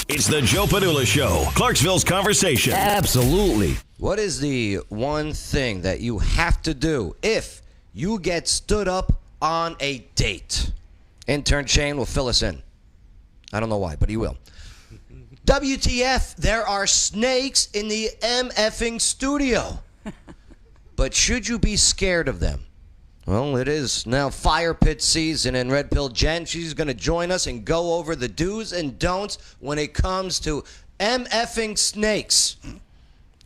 It's the Joe Padula Show, Clarksville's conversation. Absolutely. What is the one thing that you have to do if you get stood up on a date? Intern Shane will fill us in. I don't know why, but he will. WTF, there are snakes in the MFing studio. But should you be scared of them? Well, it is now fire pit season, and Red Pill Jen, she's going to join us and go over the do's and don'ts when it comes to MFing snakes.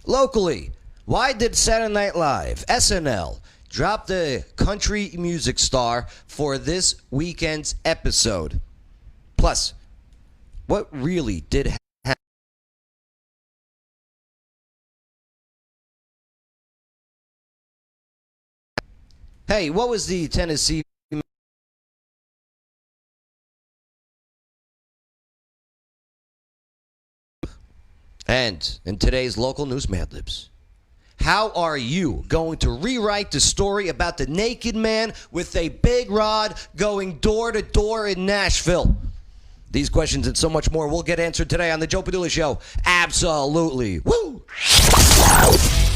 Locally, why did Saturday Night Live, SNL, drop the country music star for this weekend's episode? Plus, what really did happen? Hey, what was the Tennessee? And in today's local news Mad Libs, how are you going to rewrite the story about the naked man with a big rod going door to door in Nashville? These questions and so much more will get answered today on the Joe Padula Show. Absolutely. Woo!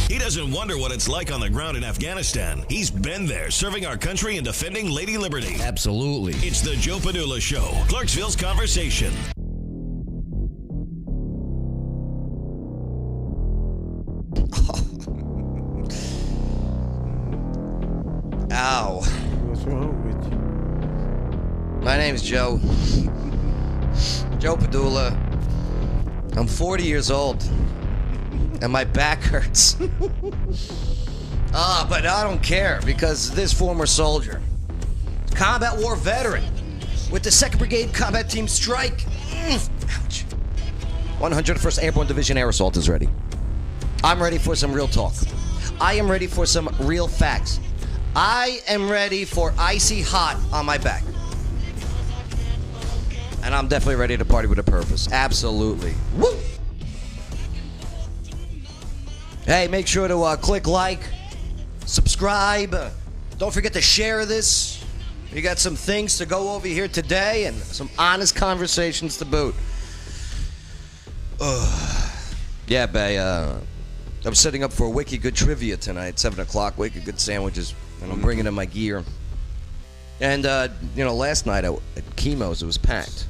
He doesn't wonder what it's like on the ground in Afghanistan. He's been there, serving our country and defending Lady Liberty. Absolutely. It's the Joe Padula Show, Clarksville's conversation. Ow. What's wrong with you? My name's Joe. Joe Padula. I'm 40 years old. And my back hurts. But I don't care because this former soldier, combat war veteran, with the 2nd Brigade Combat Team Strike. Ouch. 101st Airborne Division Air Assault is ready. I'm ready for some real talk. I am ready for some real facts. I am ready for icy hot on my back. And I'm definitely ready to party with a purpose. Absolutely. Woo! Hey, make sure to click like, subscribe. Don't forget to share this. We got some things to go over here today and some honest conversations to boot. Yeah, bae. I'm setting up for Wicked Good Trivia tonight, 7 o'clock. Wicked Good Sandwiches. And I'm bringing in my gear. And, last night at Chemo's, it was packed.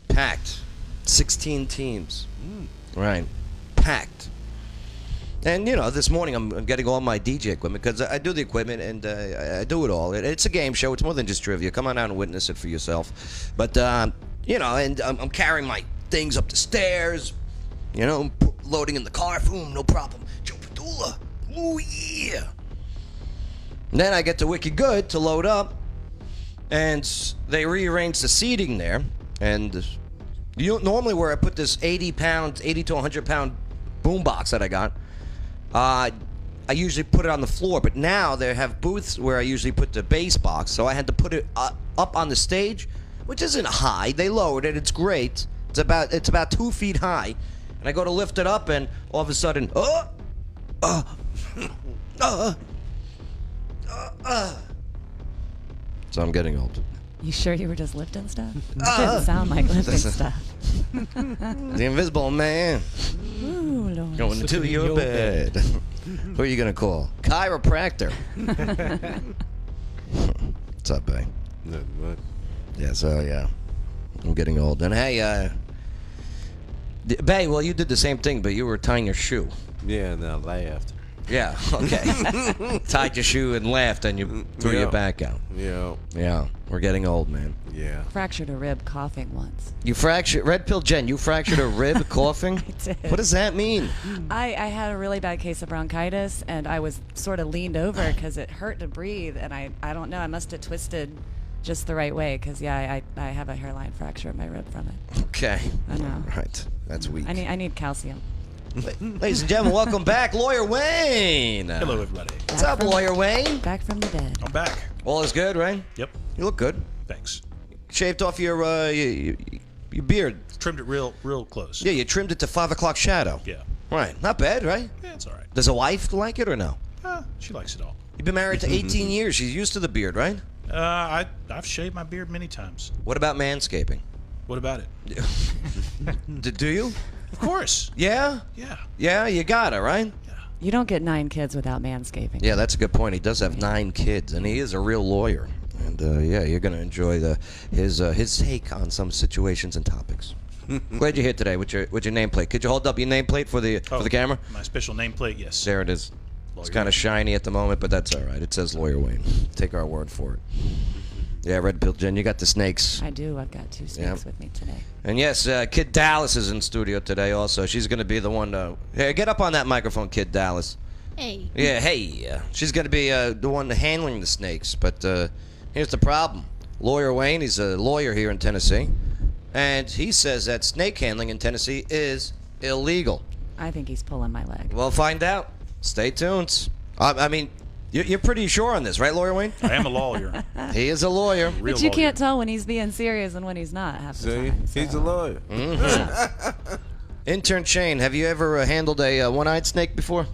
Packed. 16 teams. Right. Packed. And, this morning I'm getting all my DJ equipment because I do the equipment and I do it all. It's a game show. It's more than just trivia. Come on out and witness it for yourself. But, and I'm carrying my things up the stairs, loading in the car. Boom, no problem. Joe Padula. Ooh, yeah. And then I get to Wicked Good to load up, and they rearrange the seating there. And normally where I put this 80 to 100-pound boombox that I got, I usually put it on the floor, but now they have booths where I usually put the bass box, so I had to put it up on the stage, which isn't high. They lowered it. It's great. It's about 2 feet high, and I go to lift it up, and all of a sudden, so I'm getting old. You sure you were just lifting stuff? It didn't sound like lifting stuff. The Invisible Man. Ooh, Lord. Going into your bed. Who are you going to call? Chiropractor. What's up, babe? Nothing much. Yeah, so, yeah. I'm getting old. And, hey, babe, well, you did the same thing, but you were tying your shoe. Yeah, and I laughed. Yeah, okay. Tied your shoe and laughed, and you threw your back out. Yeah. Yeah, we're getting old, man. Yeah. Fractured a rib coughing once. You fractured, Red Pill Jen, you fractured a rib coughing? I did. What does that mean? I had a really bad case of bronchitis, and I was sort of leaned over because it hurt to breathe, and I don't know, I must have twisted just the right way because, yeah, I have a hairline fracture in my rib from it. Okay. I know. Right, that's weak. I need calcium. Ladies and gentlemen, welcome back, Lawyer Wayne. Hello, everybody. What's up, Lawyer Wayne? Back from the dead. I'm back. All is good, right? Yep. You look good. Thanks. Shaved off your beard. Trimmed it real close. Yeah, you trimmed it to 5 o'clock shadow. Yeah. Right. Not bad, right? Yeah, it's all right. Does a wife like it or no? She likes it all. You've been married to 18 years. She's used to the beard, right? I've shaved my beard many times. What about manscaping? What about it? Do you? Of course. Yeah? Yeah. Yeah, you got it, right? You don't get 9 kids without manscaping. Yeah, that's a good point. He does have 9 kids, and he is a real lawyer. And yeah, you're gonna enjoy his take on some situations and topics. Glad you're here today with your nameplate. Could you hold up your nameplate for the camera? My special nameplate, yes. There it is. It's Lawyer kind of shiny at the moment, but that's all right. It says Lawyer Wayne. Take our word for it. Yeah, Red Pill Jen, you got the snakes. I do. I've got 2 snakes with me today. And yes, Kid Dallas is in studio today also. She's going to be the one to... Hey, get up on that microphone, Kid Dallas. Hey. Yeah, hey. She's going to be the one handling the snakes. But here's the problem. Lawyer Wayne, he's a lawyer here in Tennessee. And he says that snake handling in Tennessee is illegal. I think he's pulling my leg. We'll find out. Stay tuned. I mean... You're pretty sure on this, right, Lawyer Wayne? I am a lawyer. He is a lawyer. Real But you lawyer. can't tell when he's being serious and when he's not half the See, time. he's so. a lawyer. Intern Shane, have you ever handled a one-eyed snake before?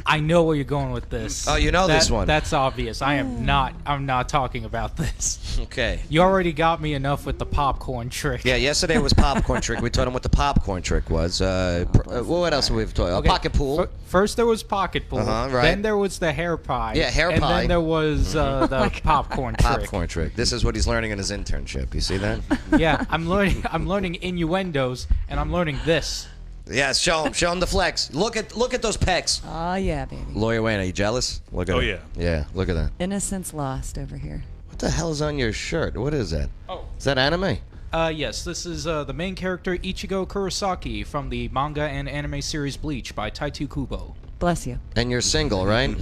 I know where you're going with this. Oh, you know this one. That's obvious. I'm not talking about this. Okay. You already got me enough with the popcorn trick. Yeah, yesterday was popcorn trick. We told him what the popcorn trick was. What else have we told? Okay, Pocket pool. First there was pocket pool. Right. Then there was the hair pie. Yeah, hair and pie. And then there was the popcorn trick. Popcorn trick. This is what he's learning in his internship. You see that? Yeah, I'm learning innuendos, and I'm learning this. Yes, show him the flex. Look at those pecs. Oh, yeah, baby. Lawyer Wayne, are you jealous? Look at Oh, it. yeah. Yeah, look at that. Innocence lost over here. What the hell is on your shirt? What is that? Oh. Is that anime? Yes, this is the main character Ichigo Kurosaki from the manga and anime series Bleach by Taitu Kubo. Bless you. And you're single, right?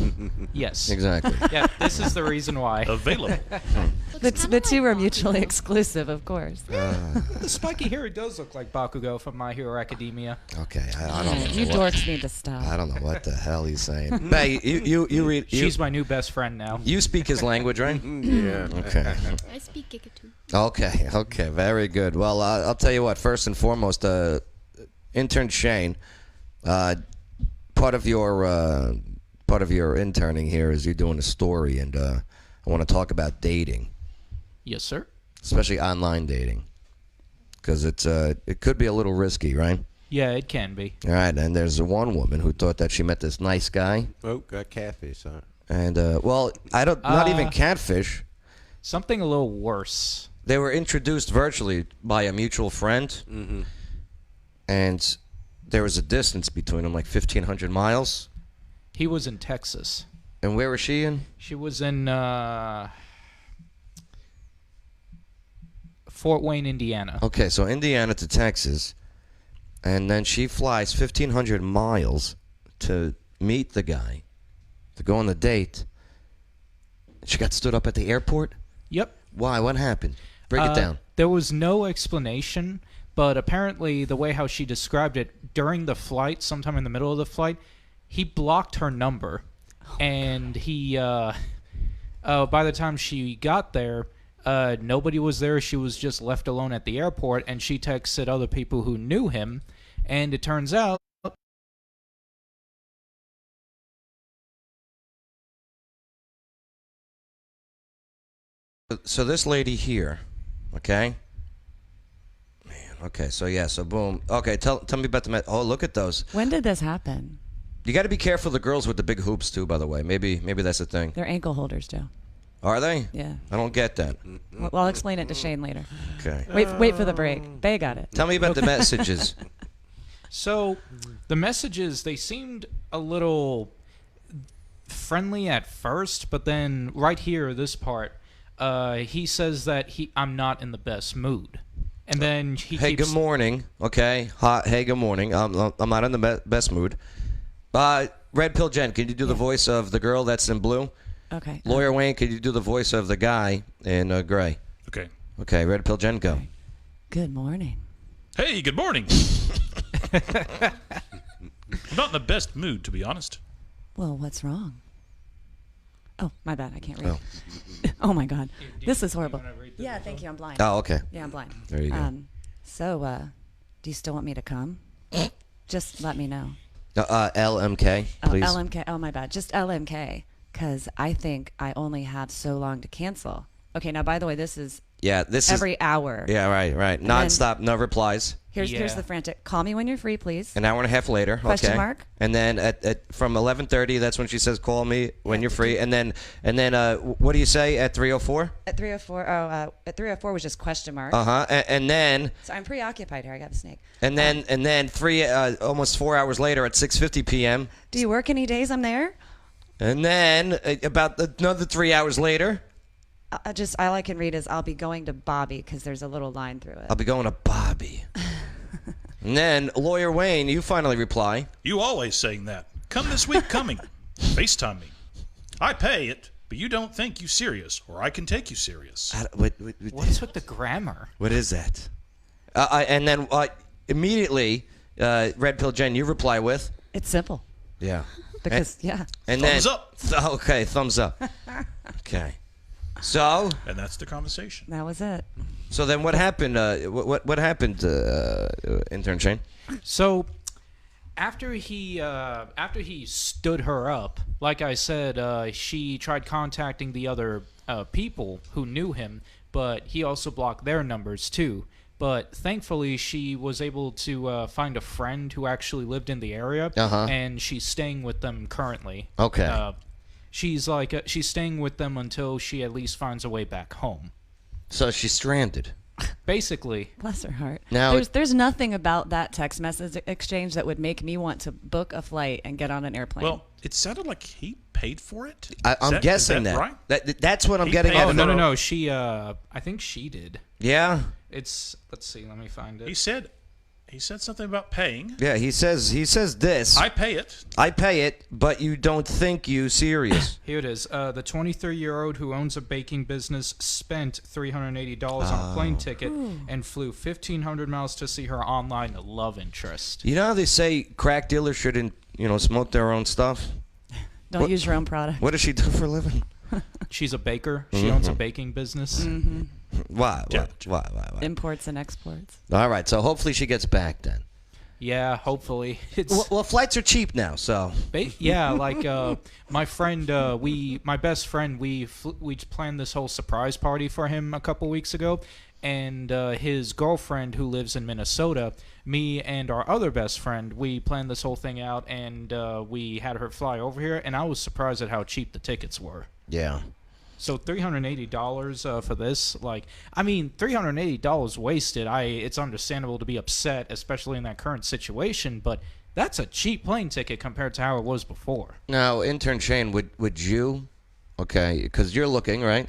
Yes. Exactly. Yeah, this is the reason why. Available. The 2 are mutually exclusive, of course. The spiky hair does look like Bakugo from My Hero Academia. Okay, I don't know. You dorks need to stop. I don't know what the hell he's saying. Bay, you read. She's my new best friend now. You speak his language, right? Yeah. Okay. I speak Gigatoo. Okay. Very good. Well, I'll tell you what. First and foremost, intern Shane, part of your interning here is you're doing a story, and I want to talk about dating, Yes, sir. especially online dating, because it could be a little risky, right? Yeah, it can be. All right. And there's one woman who thought that she met this nice guy, Oh, got catfish, huh? and well, not even catfish. Something a little worse. They were introduced virtually by a mutual friend, and there was a distance between them, like 1,500 miles. He was in Texas. And where was she in? She was in Fort Wayne, Indiana. Okay, so Indiana to Texas, and then she flies 1,500 miles to meet the guy, to go on the date. She got stood up at the airport? Yep. Why? What happened? Break it down. There was no explanation, but apparently the way how she described it, during the flight, sometime in the middle of the flight, he blocked her number. And he, by the time she got there, nobody was there. She was just left alone at the airport, and she texted other people who knew him. And it turns out So this lady here, okay? Man, okay, so boom. Okay, tell me about the... Oh, look at those. When did this happen? You got to be careful of the girls with the big hoops, too, by the way. Maybe that's the thing. They're ankle holders, Joe. Are they? Yeah. I don't get that. Well, I'll explain it to Shane later. Okay. Wait for the break. Bay got it. Tell me about the messages. So, the messages, they seemed a little friendly at first, but then right here, this part, he says that I'm not in the best mood. And then he Hey, keeps... good morning. Okay. Hey, good morning. I'm not in the best mood. Red Pill Jen, can you do the voice of the girl that's in blue? Okay. Lawyer Wayne, can you do the voice of the guy in gray? Okay. Okay, Red Pill Jen, go. Good morning. Hey, good morning. I'm not in the best mood, to be honest. Well, what's wrong? Oh, my bad. I can't read. Oh, my God. This is horrible. Yeah, thank you. I'm blind. Oh, okay. Yeah, I'm blind. There you go. So, do you still want me to come? Just let me know. LMK, please. Oh, LMK. Oh, my bad. Just LMK. Because I think I only have so long to cancel. Okay, now, by the way, this is Yeah, this every hour. Yeah, right. Nonstop, no replies. Here's Yeah. the frantic. Call me when you're free, please. An hour and a half later. Question okay. mark. And then from 11:30, that's when she says, "Call me when you're free." And then what do you say at 3:04? At 3:04. At 3:04 was just question mark. And then So I'm preoccupied here. I got the snake. and then almost 4 hours later at 6:50 p.m. Do you work any days I'm there? And then about another 3 hours later, All I can read is I'll be going to Bobby because there's a little line through it. I'll be going to Bobby. And then Lawyer Wayne, you finally reply. You always saying that. Come this week coming. FaceTime me. I pay it, but you don't think you serious, or I can take you serious. What's with the grammar? What is that? And then immediately, Red Pill Jen, you reply with? It's simple Yeah. because And Thumbs then, up. Okay, thumbs up. Okay. So And that's the conversation. that was it. then what happened? What happened, Intern Shane? So after he stood her up, like I said, she tried contacting the other people who knew him, but he also blocked their numbers too. But thankfully, she was able to find a friend who actually lived in the area, and she's staying with them currently. Okay. She's staying with them until she at least finds a way back home. So she's stranded. Bless her heart. Now- There's nothing about that text message exchange that would make me want to book a flight and get on an airplane. Well, it sounded like he paid for it. I'm guessing is that right? That's what I'm He getting paid at. Oh for no! She, I think she did. Yeah. Let's see. Let me find it. He said something about paying. Yeah, he says this. I pay it. I pay it, but you don't think you serious. Here it is. The 23-year-old who owns a baking business spent $380 on a plane ticket and flew 1,500 miles to see her online love interest. You know how they say crack dealers shouldn't, smoke their own stuff? Don't use your own product. What does she do for a living? She's a baker. She owns a baking business. Why? Imports and exports. All right, so hopefully she gets back then. Yeah, hopefully. It's Well, flights are cheap now, so. yeah, like my friend, my best friend, we planned this whole surprise party for him a couple weeks ago, and his girlfriend who lives in Minnesota, me and our other best friend, we planned this whole thing out, and we had her fly over here, and I was surprised at how cheap the tickets were. Yeah. So $380 for this, $380 wasted. It's understandable to be upset, especially in that current situation, but that's a cheap plane ticket compared to how it was before. Now, Intern Shane, would you, okay, because you're looking, right?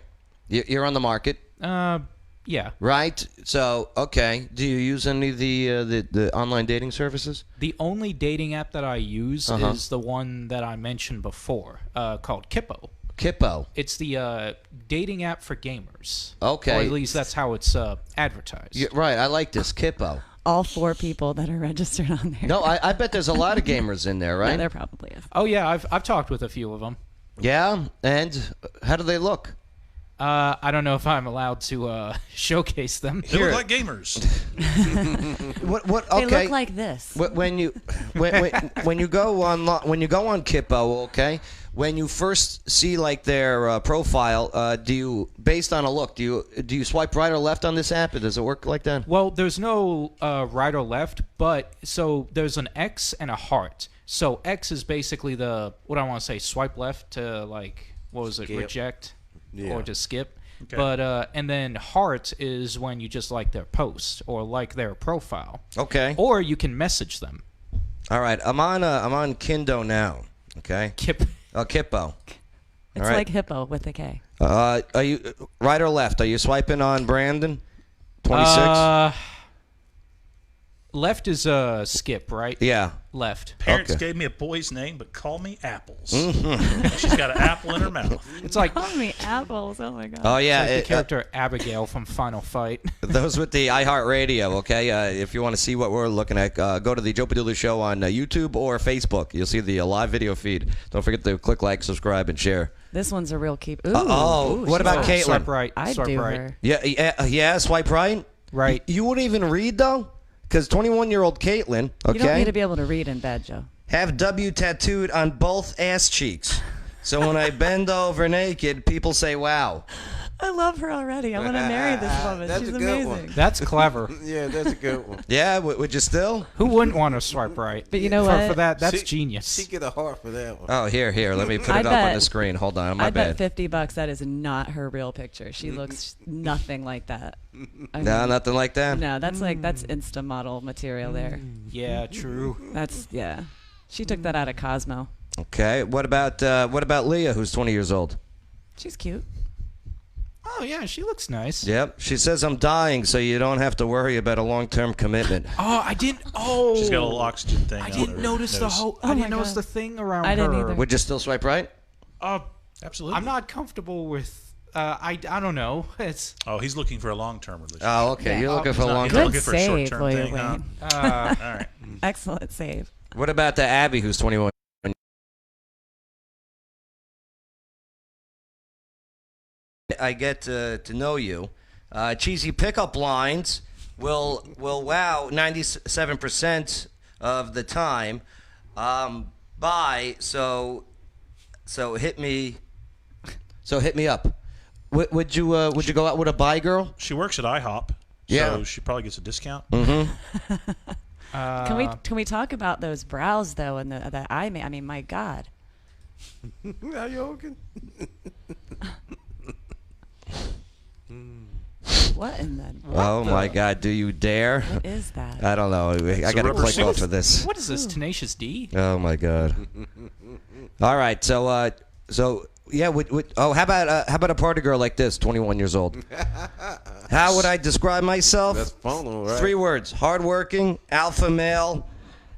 You're on the market, Yeah. right? So, okay, do you use any of the online dating services? The only dating app that I use is the one that I mentioned before, called Kippo. Kippo. It's the dating app for gamers. Okay. Or at least that's how it's advertised. Yeah, right, I like this, Kippo. All 4 people that are registered on there. No, I bet there's a lot of gamers in there, Yeah, right? there probably is. Oh, yeah, I've talked with a few of them. Yeah, and how do they look? I don't know if I'm allowed to showcase them. They look like gamers. What? They Okay. look like this. When you go on Kippo, okay, when you first see like their profile, do you, based on a look, do you swipe right or left on this app? Does it work like that? Well, there's no right or left, but so there's an X and a heart. So X is basically what I want to say, swipe left to Skip. reject Yeah. or to skip. Okay. But and then heart is when you just like their post or like their profile. Okay. Or you can message them. All right. I'm on Kindo now. Okay. Kippo. It's right. like hippo with a K. Are you right or left? Are you swiping on Brandon? 26. Left is skip, right? Yeah. Left. Parents Okay. gave me a boy's name, but call me Apples. Mm-hmm. She's got an apple in her mouth. It's like Call me apples. Oh my god. Oh yeah. the character Abigail from Final Fight. Those with the iHeartRadio, okay? If you want to see what we're looking at, go to the Joe Padula Show on YouTube or Facebook. You'll see the live video feed. Don't forget to click like, subscribe, and share. This one's a real keep. Ooh. Oh, what she's about hot. Caitlin? Swipe right. I'd swipe do right. her. Yeah, swipe right? Right. You wouldn't even read, though? Because 21-year-old Caitlin, okay, You don't need to be able to read in bed, Joe. have W tattooed on both ass cheeks. So when I bend over naked, people say, wow. I love her already. I want to marry this woman. That's She's a good amazing. one. That's clever. Yeah, that's a good one. Yeah, would you still? Who wouldn't want to swipe right? But you know for, what? For that's She genius. get a heart for that one. Oh, here. Let me put I it up on bet- the screen. Hold on, my I bet bad. $50 that is not her real picture. She looks nothing like that. I No, mean, nothing like that. No, that's Insta model material there. Yeah, true. Yeah. She took that out of Cosmo. Okay. What about Leah, who's 20 years old? She's cute. Oh yeah, she looks nice. Yep. She says, I'm dying, so you don't have to worry about a long-term commitment. Oh, I didn't. Oh, She's got a little oxygen thing. I on didn't her notice the nose. whole. Oh I my didn't notice God. the thing around I didn't her. either. Would you still swipe right? Absolutely. I'm not comfortable with. I don't know. It's. Oh, he's looking for a long-term relationship. Oh, okay. Yeah. You're looking for He's a not- long he's time. not Good looking for a save, short-term William thing, huh? Wayne. All right. Excellent save. What about the Abby, who's 21? I get to know you. Cheesy pickup lines will wow 97% of the time. Bye. So hit me. So hit me up. Would you go out with a bye girl? She works at IHOP, Yeah. so she probably gets a discount. Can we talk about those brows though and the eye? I mean, my God. Are you okay? What in the? Oh my God! Do you dare? What is that? I don't know. I got to rubber click suit. off of this. What is this, Tenacious D? Oh my God! All right, so yeah, how about a party girl like this, 21 years old? How would I describe myself? That's fun, all right. 3 words: hardworking, alpha male,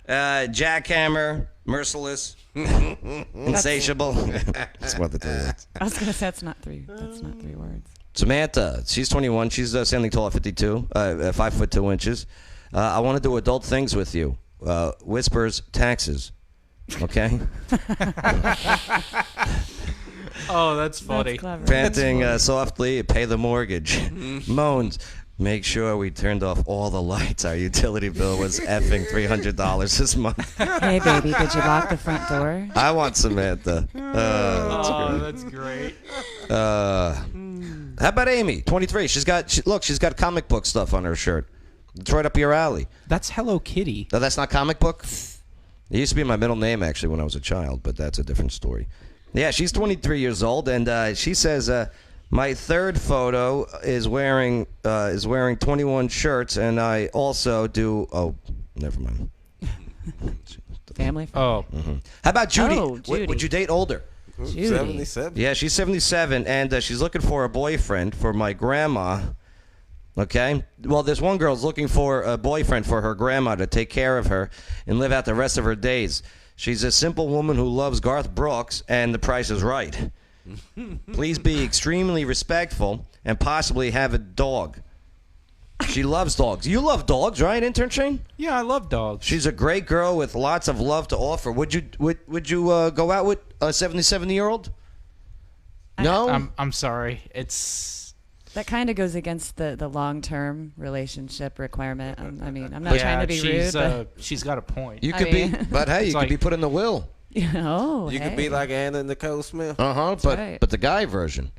jackhammer, merciless, insatiable. That's what the 3 words. I was gonna say that's not three. That's not 3 words. Samantha, she's 21. She's standing tall at 52, 5 foot 2 inches. I want to do adult things with you. Whispers, taxes. Okay. Oh, that's funny. That's clever. Panting softly, pay the mortgage. Moans, make sure we turned off all the lights. Our utility bill was effing $300 this month. Hey, baby, did you lock the front door? I want Samantha. That's great. How about Amy, 23? She's got comic book stuff on her shirt. It's right up your alley. That's Hello Kitty. No, that's not comic book? It used to be my middle name, actually, when I was a child, but that's a different story. Yeah, she's 23 years old, and she says, my third photo is wearing 21 shirts, and I also do... Oh, never mind. Family. Oh, How about Judy? Oh, Judy. Would you date older? Judy. 77. Yeah, she's 77, and she's looking for a boyfriend for my grandma. Okay? Well, this one girl's looking for a boyfriend for her grandma to take care of her and live out the rest of her days. She's a simple woman who loves Garth Brooks, and The Price is Right. Please be extremely respectful and possibly have a dog. She loves dogs. You love dogs, right, Intern Shane? yeah, I love dogs. She's a great girl with lots of love to offer. Would you go out with a 77-year-old? No? I'm sorry. It's That kind of goes against the long-term relationship requirement. I mean, I'm not trying to be rude, but she's got a point. You I could mean- be, but hey, you It's could like- be put in the will. oh, You could be like Anna Nicole Smith. But right. but the guy version.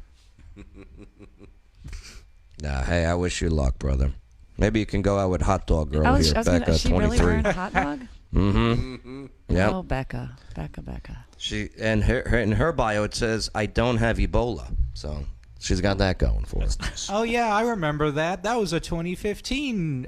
Nah, hey, I wish you luck, brother. Maybe you can go out with hot dog girl here, Becca, is she really 23. wearing a hot dog? Yep. Oh, Becca. She and in her bio it says I don't have Ebola, so she's got that going for her. Oh yeah, I remember that. That was a 2015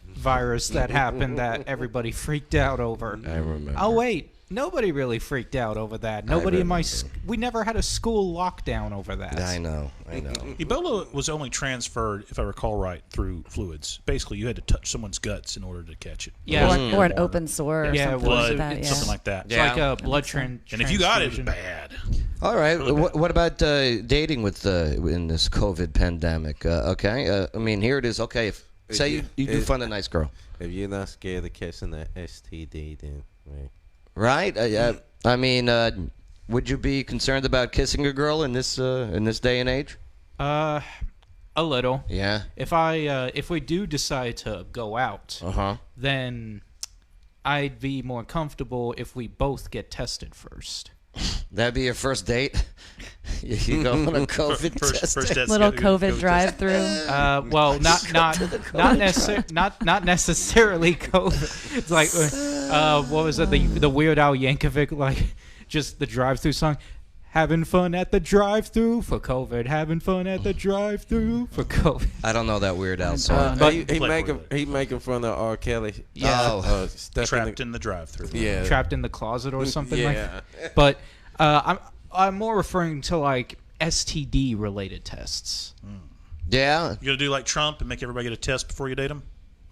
virus that happened that everybody freaked out over. I remember. Oh wait, nobody really freaked out over that. Nobody in my we never had a school lockdown over that. I know. Ebola was only transferred, if I recall right, through fluids. Basically, you had to touch someone's guts in order to catch it. Yeah. Or an open sore or Yeah, something Blood, like that. Yeah. something like that. It's like a blood transfusion. And if you got it, it was bad. All right. What about dating with in this COVID pandemic? Okay. I mean, here it is. Okay. Say you do find a nice girl. If you're not scared of catching that STD, then Right. I mean, would you be concerned about kissing a girl in this day and age? A little. Yeah. If we do decide to go out, then I'd be more comfortable if we both get tested first. That'd be your first date? You go on a COVID test? First test, Little go COVID drive-through. Well, not necessarily COVID. It's like, what was it? The Weird Al Yankovic, like, just the drive-through song. Having fun at the drive-through for COVID. Having fun at the drive-through for COVID. I don't know that Weird Al song. But he making fun of R. Kelly. Yeah. Trapped in the drive-through. Yeah. Trapped in the closet or something like Yeah. that. But I'm more referring to like STD related tests. Yeah. You gonna do like Trump and make everybody get a test before you date him?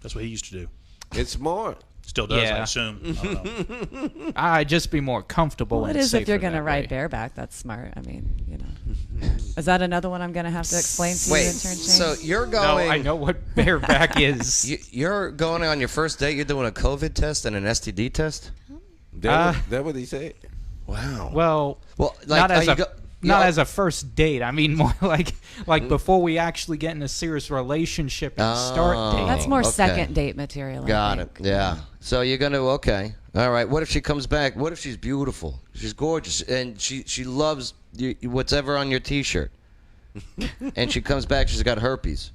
That's what he used to do. It's smart. Still does, I Yeah. assume. I don't know. I'd just be more comfortable. Well, it and is if safer you're going to that ride way. bareback. That's smart. I mean, you know. Is that another one I'm going to have to explain to Wait, you, intern Shane? so you're No, going... I know what bareback is. You're going on your first date, you're doing a COVID test and an STD test? That what he said? Wow. Well, Well, like, not as are a you go- not you- as a first date. I mean, more like before we actually get in a serious relationship and start dating. That's more okay. second date material. I Got it. think. Yeah. So you're going to, okay. All right. What if she comes back? What if she's beautiful? She's gorgeous. And she loves whatever on your T-shirt. And she comes back, she's got herpes.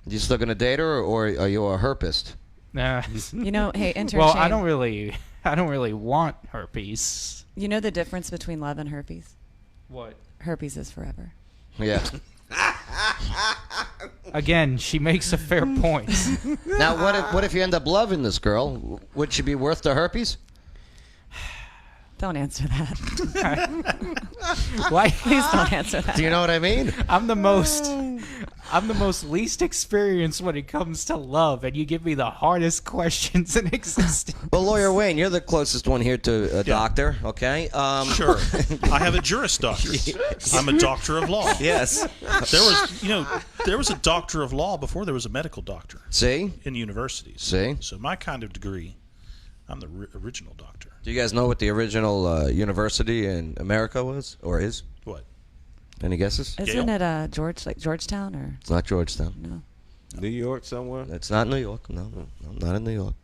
You still going to date her, or are you a herpist? You know, hey, intern well, Shane, I don't really want herpes. you know the difference between love and herpes? What? Herpes is forever. Yeah. Again, she makes a fair point. Now, what if you end up loving this girl? Would she be worth the herpes? Don't answer that. Like, Please don't answer that. Do you know what I mean? I'm the most least experienced when it comes to love, and you give me the hardest questions in existence. Well, Lawyer Wayne, you're the closest one here to a doctor, okay? Sure. I have a Juris Doctorate. I'm a doctor of law. Yes. There was a doctor of law before there was a medical doctor See? in universities. See? So my kind of degree, I'm the original doctor. Do you guys know what the original university in America was, or is? What? Any guesses? Isn't it Georgetown or It's not Georgetown. no? New York somewhere? It's not New York. No, not in New York.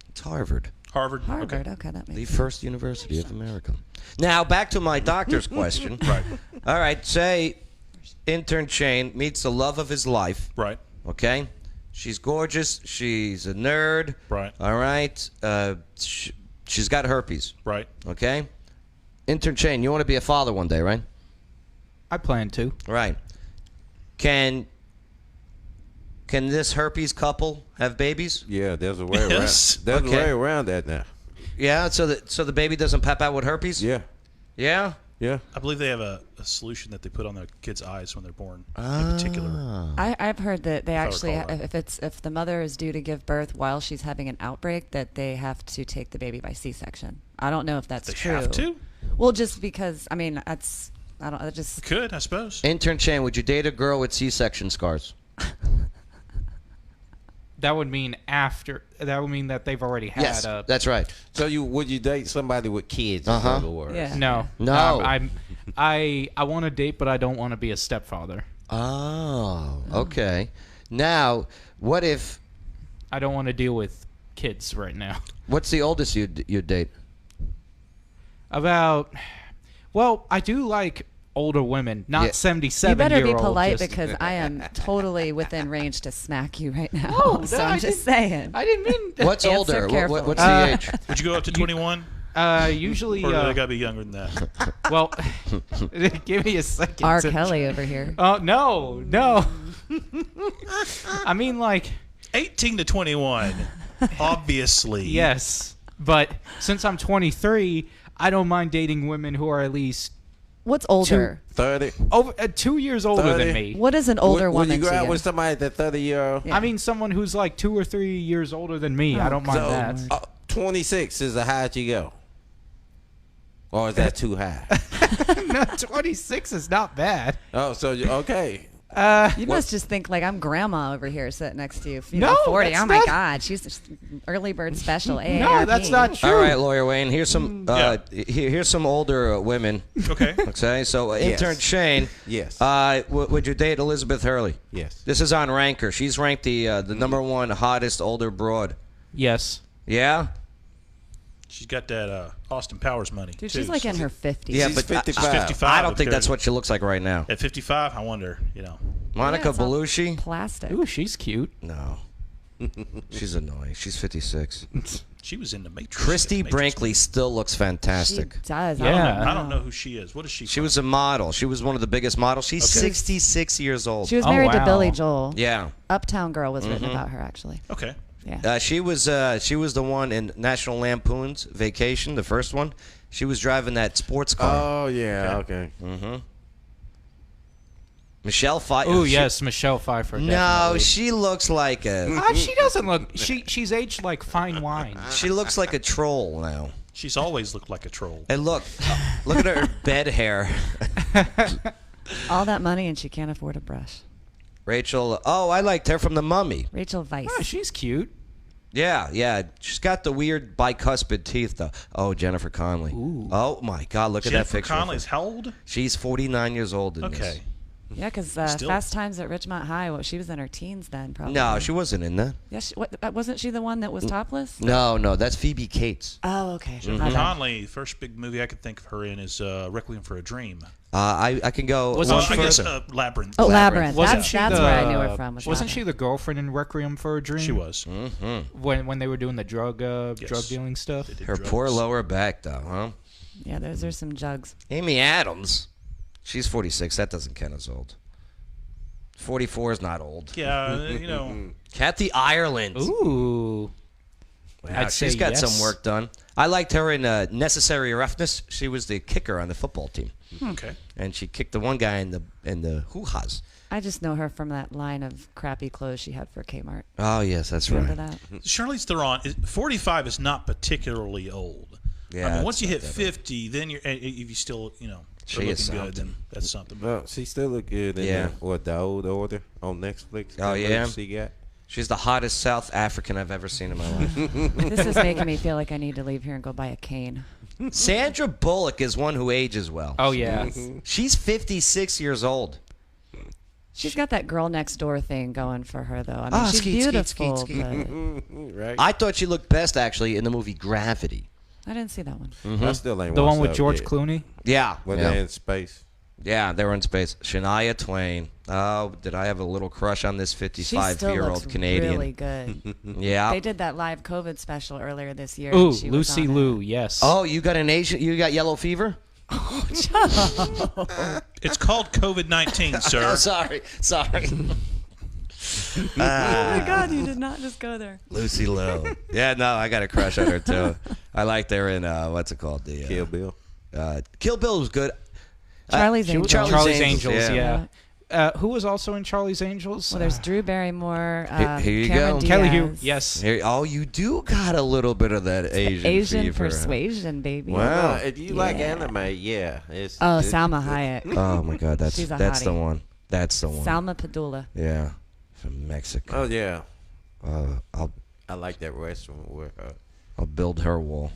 It's Harvard, Harvard. Harvard. Okay, that the makes first university of America. Now, back to my doctor's question. Right. All right, say intern Shane meets the love of his life, Right. okay? She's gorgeous. She's a nerd. Right. All right. She's got herpes, Right. okay? Intern Shane, you want to be a father one day, right? I plan to. Right. Can this herpes couple have babies? Yeah, there's a way Yes. around. There's Okay. a way around that now. Yeah, so the baby doesn't pop out with herpes? Yeah. Yeah? Yeah. I believe they have a solution that they put on their kids' eyes when they're born. In particular. I've heard that they actually, recall that. if the mother is due to give birth while she's having an outbreak, that they have to take the baby by C-section. I don't know if that's They true. have to? Well, just because I mean that's I don't I just Could, I suppose. Intern Shane, would you date a girl with C-section scars? That would mean after. That would mean that they've already had Yes, a. that's right. So would you date somebody with kids? In Uh-huh. other words? yeah. No. No. I want to date, but I don't want to be a stepfather. Oh, okay. Now, what if... I don't want to deal with kids right now. What's the oldest you'd date? About. Well, I do like older women, not Yeah. 77 You better be year old, polite just- because I am totally within range to smack you right now. Oh, so no, I'm I just didn't- saying. I didn't mean. What's Answer older? carefully. What's the age? Would you go up to 21? Usually. Or do they got to be younger than that? Well, give me a second. R. to- Kelly over here. Oh no. I mean, like, 18 to 21. Obviously. yes, but since I'm 23, I don't mind dating women who are at least What's older? 30. over 2 years older 30. than me. What is an older Would woman you go to out you? with somebody that's 30-year-old? Yeah. I mean, someone who's like 2 or 3 years older than me. I don't mind So, that. 26 is the highest you go. Or is that too high? No, 26 is not bad. Oh, so okay. You must just think like I'm grandma over here sitting next to you. You No, know, 40. that's Oh my not- God, she's just early bird special. No, AARP. that's not true. All right, Lawyer Wayne. Here's some. Here's some older women. Okay. Okay, so intern Shane. Yes. Would you date Elizabeth Hurley? Yes. This is on Ranker. She's ranked the number one hottest older broad. Yes. Yeah. She's got that Austin Powers money. Dude, too, she's like so in her 50s. Yeah, She's but 55. 55. I don't up think there. that's what she looks like right now. At 55, I wonder. Monica Yeah, it's all Bellucci? Plastic. Ooh, she's cute. No. She's annoying. She's 56. She was in the Matrix. Christy Matrix Brinkley still looks She fantastic. does. Yeah. I don't know who she is. What is she? She was a model. She was one of the biggest models. She's Okay. 66 years old. She was Oh, married to wow. Billy Joel. Yeah. Uptown Girl was written about her, actually. Okay. Yeah. She was the one in National Lampoon's Vacation, the first one. She was driving that sports car. Oh yeah, okay. Michelle Pfeiffer. Ooh, yes, Michelle Pfeiffer. No, Definitely. she looks like a She doesn't look. She's aged like fine wine. she looks like a troll now. She's always looked like a troll. And look at her bed hair. All that money and she can't afford a brush. Rachel. Oh, I liked her from The Mummy. Rachel Weisz. Oh, she's cute. Yeah. She's got the weird bicuspid teeth, though. Oh, Jennifer Connelly. Ooh. Oh my God, look at that Jennifer picture. of her. Connelly's how old? She's 49 years old in this. Okay. Yeah, because Still- Fast Times at Ridgemont High, well, she was in her teens then, probably. No, she wasn't in that. Yeah, wasn't she the one that was topless? No, that's Phoebe Cates. Oh, okay. Jennifer My bad. Connelly, first big movie I could think of her in is Requiem for a Dream. I can go Wasn't one she I guess further. Labyrinth. Oh, Labyrinth. Wasn't That's she where I knew her from. Wasn't Labyrinth. she the girlfriend in Requiem for a Dream? She was. When they were doing the drug Yes. dealing stuff. They did Her drugs. poor lower back, though, huh? Yeah, those are some jugs. Amy Adams. She's 46. That doesn't count as old. 44 is not old. Yeah, Kathy Ireland. Ooh. Wow, I'd say she's got yes. some work done. I liked her in Necessary Roughness. She was the kicker on the football team, okay. and she kicked the one guy in the hoo-has. I just know her from that line of crappy clothes she had for Kmart. Oh yes, that's Remember right. that? Charlize Theron, 45 is not particularly old. Yeah, I mean, once it's you not hit that old. 50, then you're if you still, She are is looking good, something. then that's something. Well, she still look good in Yeah. the old order on Netflix. Oh, yeah? She got. She's the hottest South African I've ever seen in my life. This is making me feel like I need to leave here and go buy a cane. Sandra Bullock is one who ages well. Oh yeah. She's 56 years old. She's got that girl next door thing going for her, though. I mean, she's skeet, skeet, beautiful, skeet, skeet. but Right. I thought she looked best actually in the movie Gravity. I didn't see that one. I still ain't The one watched with that George yet. Clooney. Yeah, When yeah. they're in space. Yeah, they were in space. Shania Twain. Oh, did I have a little crush on this She still 55-year-old looks Canadian? really good. Yeah. They did that live COVID special earlier this year. Ooh, and she was Lucy on Liu. it. Yes. Oh, you got an Asian? You got yellow fever? It's called COVID-19, sir. Oh, sorry. Oh my God, you did not just go there. Lucy Liu. Yeah, no, I got a crush on her too. I liked her in what's it called? The Kill Bill. Kill Bill was good. Charlie's She was Angels. Charlie's Charlie's Angels, Angels. yeah. Yeah. Who was also in Charlie's Angels? Well, there's Drew Barrymore, Here you Cameron go. Diaz. Kelly Hu. Yes. Here, oh, you do got a little bit of that Asian fever. persuasion, baby. Wow. If you like Yeah. anime, yeah. It's, Oh, it's- Salma Hayek. Oh my God, that's She's a the hottie. one. That's the one. Salma Padula. Yeah, from Mexico. Oh yeah. I'll I like that restaurant where I'll build her wall.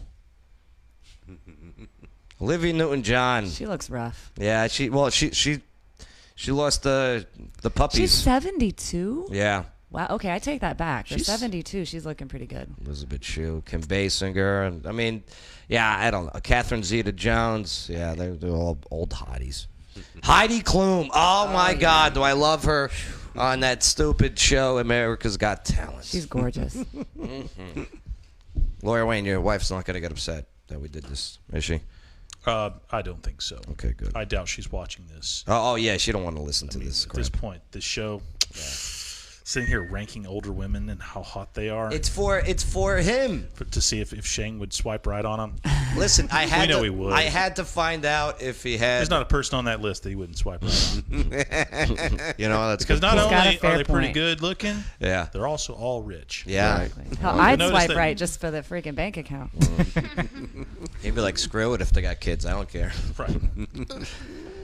Olivia Newton-John. She looks rough. Yeah, she lost the puppies. She's 72? Yeah, Wow. Okay, I take that back. For She's- 72, she's looking pretty good. Elizabeth Shue, Kim Basinger, and I mean, yeah, I don't know, Catherine Zeta-Jones. Yeah, they're all old hotties. Heidi Klum. Oh my God, do I love her on that stupid show, America's Got Talent. She's gorgeous. Lawyer Wayne, your wife's not gonna get upset that we did this, is she? I don't think so. Okay, good. I doubt she's watching this. Oh yeah, she don't want to listen to I mean, this at this crap. point, this show, sitting here ranking older women and how hot they are, It's for him. to see if Shane would swipe right on them. Listen, I had know to, he would. I had to find out if he had. There's not a person on that list that he wouldn't swipe right on. You know, that's Because good not point. got a only fair are they pretty point. good looking, Yeah. they're also all rich. Yeah. Hell, I'd notice swipe that- right just for the freaking bank account. He'd be like, screw it if they got kids. I don't care. Right.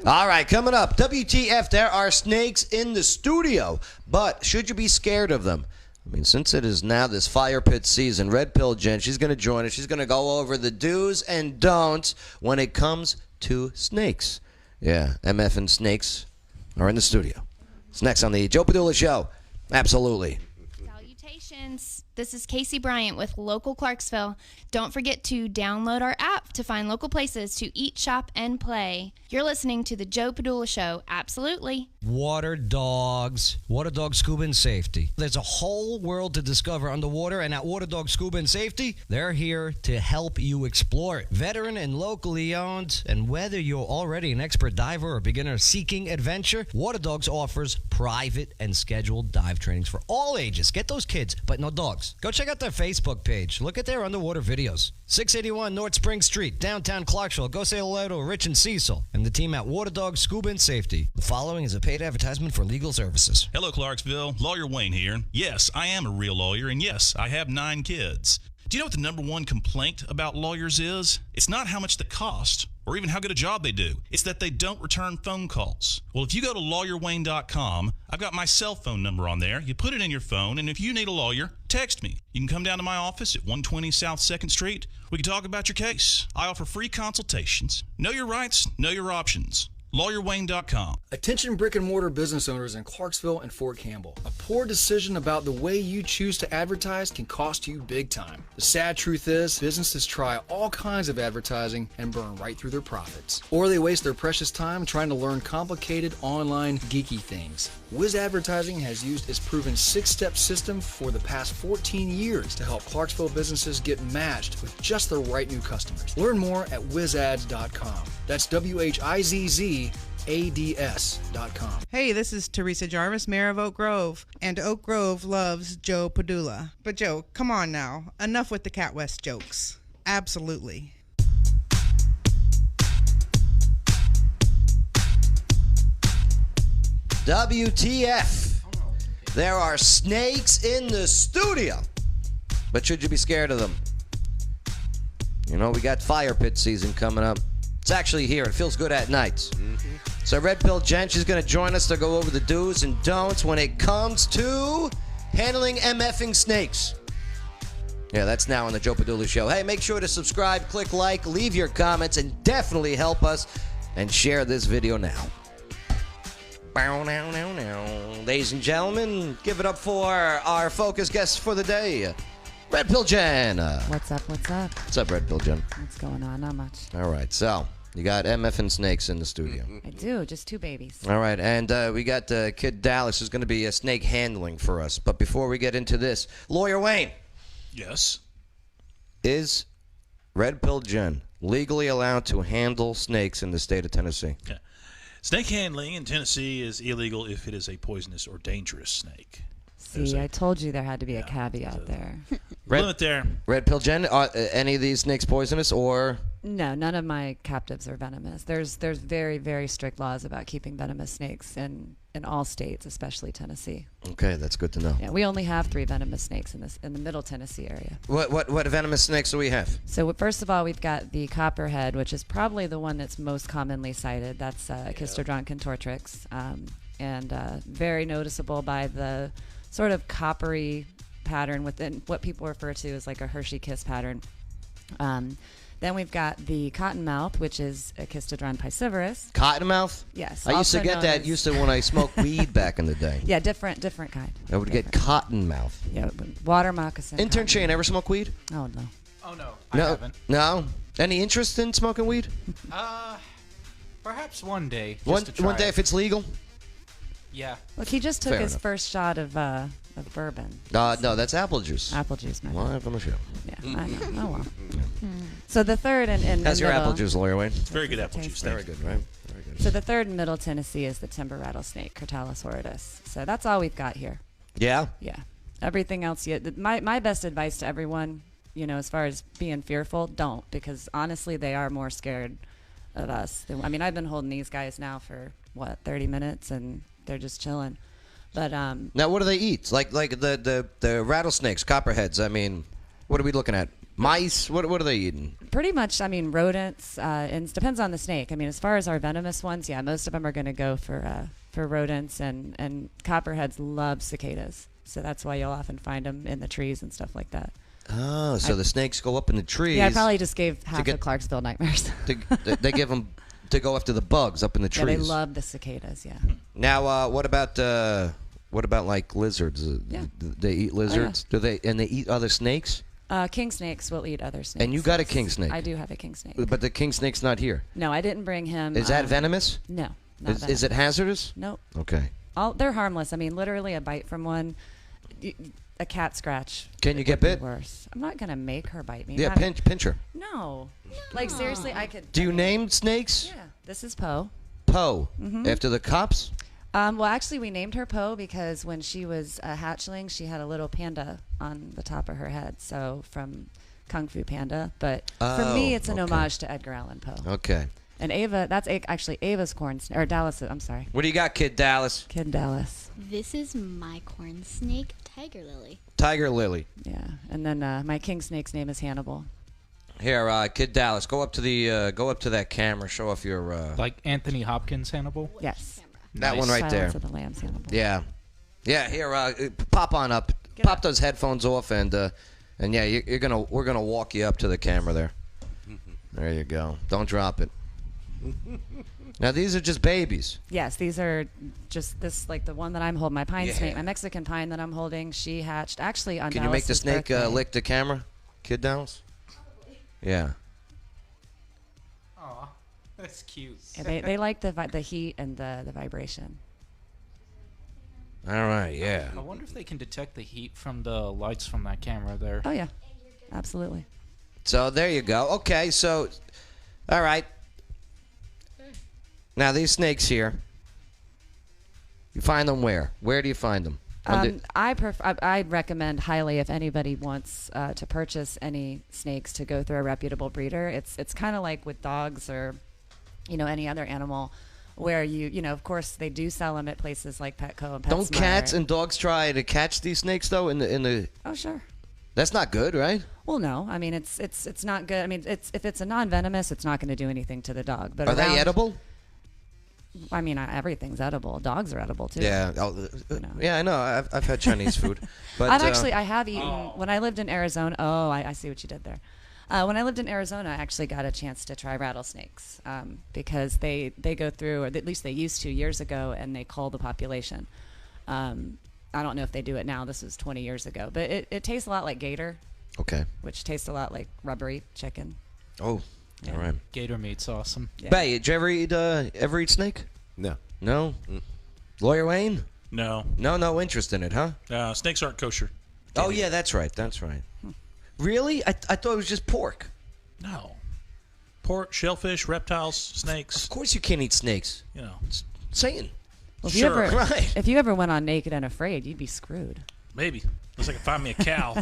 All right, coming up, WTF, there are snakes in the studio, but should you be scared of them? I mean, since it is now this fire pit season, Red Pill Jen, she's going to join us. She's going to go over the do's and don'ts when it comes to snakes. Yeah, MF and snakes are in the studio. It's next on the Joe Padula Show. Absolutely. Salutations. This is Casey Bryant with Local Clarksville. Don't forget to download our app to find local places to eat, shop, and play. You're listening to The Joe Padula Show. Absolutely. Water dogs scuba and safety. There's a whole world to discover underwater, and at Water Dog Scuba and Safety, they're here to help you explore it. Veteran and locally owned, and whether you're already an expert diver or beginner seeking adventure, Water Dogs offers private and scheduled dive trainings for all ages. Get those kids, but no dogs. Go check out their Facebook page. Look at their underwater videos. 681 North Spring Street, downtown Clarksville. Go say hello to Rich and Cecil and the team at Water Dog Scuba and Safety. The following is a paid advertisement for legal services. Hello, Clarksville. Lawyer Wayne here. Yes, I am a real lawyer, and yes, I have 9 kids. Do you know what the number one complaint about lawyers is? It's not how much they cost or even how good a job they do. It's that they don't return phone calls. Well, if you go to lawyerwayne.com, I've got my cell phone number on there. You put it in your phone, and if you need a lawyer, text me. You can come down to my office at 120 South 2nd Street. We can talk about your case. I offer free consultations. Know your rights, know your options. LawyerWayne.com. Attention brick and mortar business owners in Clarksville and Fort Campbell. A poor decision about the way you choose to advertise can cost you big time. The sad truth is, businesses try all kinds of advertising and burn right through their profits. Or they waste their precious time trying to learn complicated online geeky things. Wiz Advertising has used its proven 6-step system for the past 14 years to help Clarksville businesses get matched with just the right new customers. Learn more at wizads.com. That's WHIZZADS.com. Hey, this is Teresa Jarvis, Mayor of Oak Grove, and Oak Grove loves Joe Padula. But Joe, come on now. Enough with the Cat West jokes. Absolutely. WTF. There are snakes in the studio. But should you be scared of them? You know, we got fire pit season coming up. It's actually here. It feels good at night. So Red Pill Jen, she's going to join us to go over the do's and don'ts when it comes to handling MFing snakes. Yeah, that's now on the Joe Padula Show. Hey, make sure to subscribe, click like, leave your comments, and definitely help us and share this video now. Ladies and gentlemen, give it up for our focus guest for the day, Red Pill Jen. What's up? What's up? What's up, Red Pill Jen? What's going on? Not much. All right, so you got MF and snakes in the studio. I do. Just 2 babies. All right, and we got Kid Dallas who's going to be a snake handling for us. But before we get into this, Lawyer Wayne. Yes. Is Red Pill Jen legally allowed to handle snakes in the state of Tennessee? Okay. Snake handling in Tennessee is illegal if it is a poisonous or dangerous snake. See, I told you there had to be a caveat there. Limit there. Red Pill Jen, are any of these snakes poisonous or? No, none of my captives are venomous. There's very, very strict laws about keeping venomous snakes in all states, especially Tennessee. Okay, that's good to know. Yeah, we only have 3 venomous snakes in the Middle Tennessee area. What venomous snakes do we have? So first of all, we've got the copperhead, which is probably the one that's most commonly cited. That's Chistodron contortrix, and very noticeable by the sort of coppery pattern within what people refer to as like a Hershey kiss pattern. Then we've got the cottonmouth, which is a Chistodron piscivorus. Cottonmouth? Yes. I used to get that when I smoked weed back in the day. Yeah, different kind. I would get cottonmouth. Yeah, water moccasin. Intern Shane, ever smoke weed? Oh, no. Oh, no. I haven't. No? Any interest in smoking weed? Perhaps one day. One to try day it. if it's legal? Yeah. Look, he just took Fair his enough. first shot of bourbon. No, that's apple juice. Apple juice, man. Live on the show. Yeah, I know. Oh, well. So the third and How's your apple juice, Lawyer Wayne? It's very good apple juice. Very good, right? Very good. So the third in Middle Tennessee is the timber rattlesnake, Crotalus horridus. So that's all we've got here. Yeah? Yeah. Everything else, my best advice to everyone, as far as being fearful, don't, because honestly, they are more scared of us. I've been holding these guys now for, 30 minutes, and they're just chilling. But now, what do they eat? Like the rattlesnakes, copperheads. What are we looking at? Mice? What are they eating? Pretty much, rodents. And it depends on the snake. As far as our venomous ones, yeah, most of them are going to go for rodents, and copperheads love cicadas. So that's why you'll often find them in the trees and stuff like that. Oh, so the snakes go up in the trees. Yeah, I probably just gave half of Clarksville nightmares. They give them to go after the bugs up in the trees. Yeah, they love the cicadas, yeah. Now, what about What about like lizards? Yeah. They eat lizards. Do they? And they eat other snakes. King snakes will eat other snakes. And you got a king snake. I do have a king snake. But the king snake's not here. No, I didn't bring him. Is that venomous? No, not venomous. Is it hazardous? Nope. Okay. They're harmless. I mean, literally a bite from one, a cat scratch. Can you get bit? Worse. I'm not gonna make her bite me. Yeah, pinch her. No. Like seriously, I could. Do you name snakes? Yeah. This is Poe. Poe. Mhm. After the cops? Well, actually, we named her Poe because when she was a hatchling, she had a little panda on the top of her head. So from Kung Fu Panda. But for me, it's an homage to Edgar Allan Poe. Okay. And Ava, that's actually Ava's corn snake, or Dallas, I'm sorry. What do you got, Kid Dallas? Kid Dallas. This is my corn snake, Tiger Lily. Tiger Lily. Yeah. And then my king snake's name is Hannibal. Here, Kid Dallas, go up to that camera, show off your Like Anthony Hopkins Hannibal? Yes. That one right there. Silence of the Lambs Hannibal. Yeah. Yeah, here, pop on up. Pop those headphones off and yeah, we're gonna walk you up to the camera there. There you go. Don't drop it. Now these are just babies. Yes, these are just like the one that I'm holding, my pine Yeah. snake, my Mexican pine that I'm holding. She hatched actually on. Can you make the Dallas's snake birthday. lick the camera, Kid Dallas? Yeah. Aw, that's cute. Yeah, they like the heat and the vibration. All right. Yeah. I wonder if they can detect the heat from the lights from that camera there. Oh yeah, absolutely. So there you go. Okay. So, all right. Now these snakes here. You find them where? Where do you find them? I'd recommend highly if anybody wants to purchase any snakes to go through a reputable breeder. It's kind of like with dogs or, any other animal, where of course they do sell them at places like Petco and PetSmart. Don't cats and dogs try to catch these snakes though? In the. Oh sure. That's not good, right? Well, no. I mean, it's not good. I mean, if it's a non-venomous, it's not going to do anything to the dog. But are they edible? I mean, everything's edible. Dogs are edible too. Yeah. Yeah, I know. I've had Chinese food, but I have eaten when I lived in Arizona. Oh, I see what you did there. When I lived in Arizona, I actually got a chance to try rattlesnakes because they go through, or at least they used to years ago, and they cull the population. I don't know if they do it now. This was 20 years ago, but it tastes a lot like gator. Okay. Which tastes a lot like rubbery chicken. Oh. Yeah. All right. Gator meat's awesome. Yeah. Bay, did you ever eat snake? No. No? Lawyer Wayne? No. No interest in it, huh? Snakes aren't kosher. Oh, yeah, that's right. Really? I thought it was just pork. No. Pork, shellfish, reptiles, snakes. Of course you can't eat snakes. Satan. Well, Sure. if you ever went on Naked and Afraid, you'd be screwed. Maybe. Unless I can find me a cow.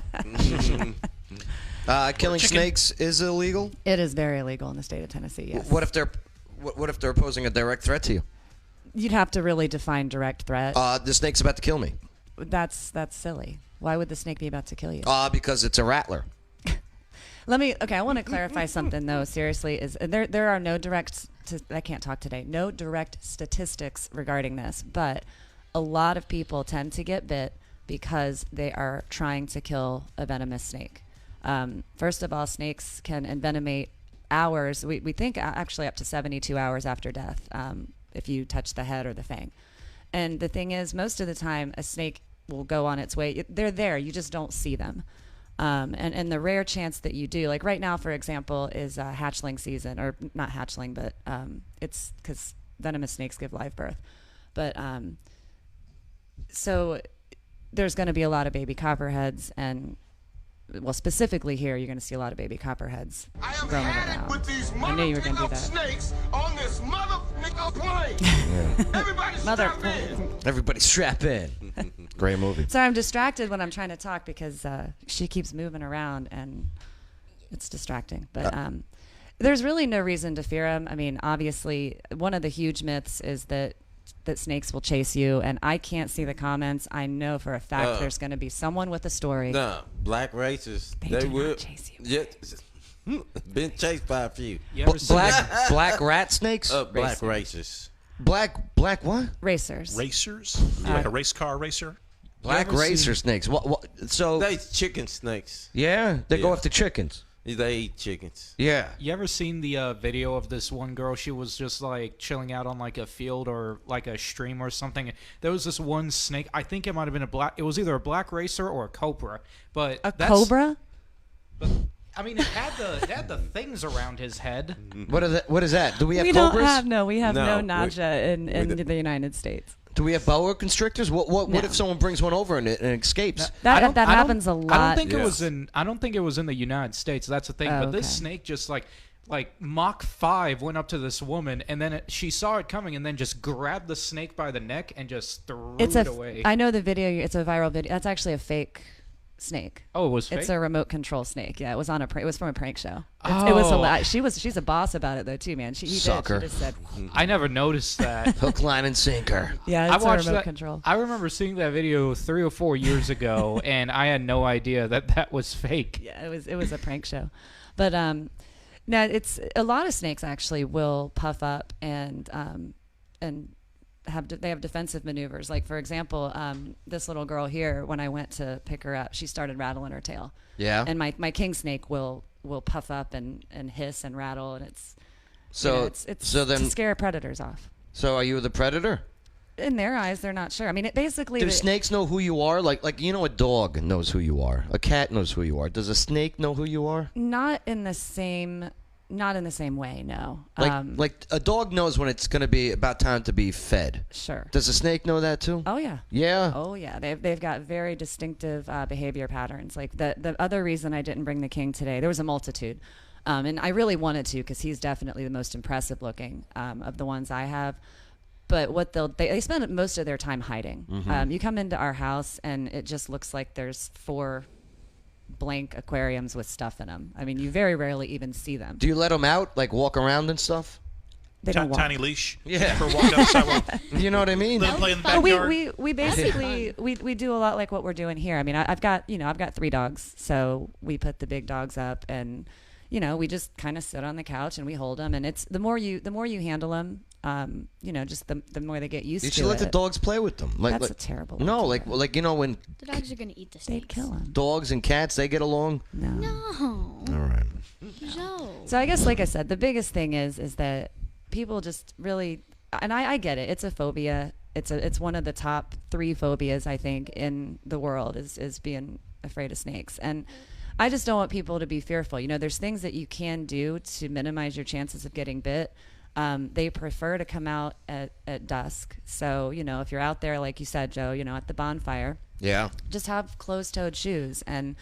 Killing snakes is illegal? It is very illegal in the state of Tennessee, yes. What if they're posing a direct threat to you? You'd have to really define direct threat. The snake's about to kill me. That's silly. Why would the snake be about to kill you? Because it's a rattler. I want to clarify something though. Seriously, is there are no direct. I can't talk today. No direct statistics regarding this, but a lot of people tend to get bit because they are trying to kill a venomous snake. First of all, snakes can envenomate hours. We think actually up to 72 hours after death if you touch the head or the fang. And the thing is, most of the time, a snake will go on its way. They're there. You just don't see them. And the rare chance that you do, like right now, for example, is hatchling season, or not hatchling, but it's because venomous snakes give live birth. But so there's going to be a lot of baby copperheads, and well, specifically here, you're going to see a lot of baby copperheads roaming around. I knew you were going to do that. Snakes on this plane. Everybody strap in. Great movie. So I'm distracted when I'm trying to talk because she keeps moving around and it's distracting. But there's really no reason to fear them. I mean, obviously, one of the huge myths is that snakes will chase you, and I can't see the comments. I know for a fact there's going to be someone with a story. No, black racers. They do will not chase you. Yeah, been chased by a few. Black rat snakes? Black racers. Black what? Racers. Racers? Like a race car racer? Black racer snakes. So they chicken snakes. Yeah, they go after chickens. They eat chickens. Yeah. You ever seen the video of this one girl? She was just like chilling out on like a field or like a stream or something. There was this one snake. I think it might have been it was either a black racer or a cobra. But cobra? But I mean, it had the things around his head. What is that? Do we have we cobras? We have no naja in the United States. Do we have boa constrictors? What if someone brings one over and it escapes? That happens a lot. I don't think it was in the United States. That's the thing. But this snake just like Mach 5 went up to this woman, and then she saw it coming, and then just grabbed the snake by the neck and just threw it away. I know the video. It's a viral video. That's actually a fake snake. Oh, it was fake? It's a remote control snake. Yeah, it was it was from a prank show. It was hilarious. She's a boss about it though too, man. Sucker. She just said, I never noticed that. Hook, line, and sinker. Yeah, it's a remote control. I remember seeing that video 3 or 4 years ago, and I had no idea that was fake. Yeah, it was a prank show, but now it's a lot of snakes actually will puff up and they have defensive maneuvers. Like for example, this little girl here, when I went to pick her up, she started rattling her tail. Yeah. And my king snake will puff up and hiss and rattle, and it's it's to scare predators off. So are you the predator? In their eyes, they're not sure. I mean, it basically. Do snakes know who you are? Like a dog knows who you are. A cat knows who you are. Does a snake know who you are? Not in the same way, no. Like a dog knows when it's going to be about time to be fed. Sure. Does a snake know that too? Oh yeah. Yeah. Oh yeah. They've got very distinctive behavior patterns. Like the other reason I didn't bring the king today, there was a multitude, and I really wanted to because he's definitely the most impressive looking of the ones I have. But what they spend most of their time hiding. Mm-hmm. You come into our house and it just looks like there's 4 blank aquariums with stuff in them. I mean, you very rarely even see them. Do you let them out, like walk around and stuff? They don't walk. Tiny leash. Yeah. For walking on the sidewalk. You know what I mean? Let them play in the backyard. We basically we do a lot like what we're doing here. I mean, I've got 3 dogs, so we put the big dogs up, and we just kind of sit on the couch and we hold them, and it's the more you handle them, just the more they get used to it. You should let the dogs play with them. That's a terrible. No, idea. when The dogs are gonna eat the snakes. They'd kill them. dogs and cats, they get along. No. All right. No. So I guess, like I said, the biggest thing is that people just really, and I get it. It's a phobia. It's one of the top 3 phobias I think in the world is being afraid of snakes. And I just don't want people to be fearful. There's things that you can do to minimize your chances of getting bit. They prefer to come out at dusk. So, if you're out there, like you said, Joe, at the bonfire, Yeah. just have closed-toed shoes. And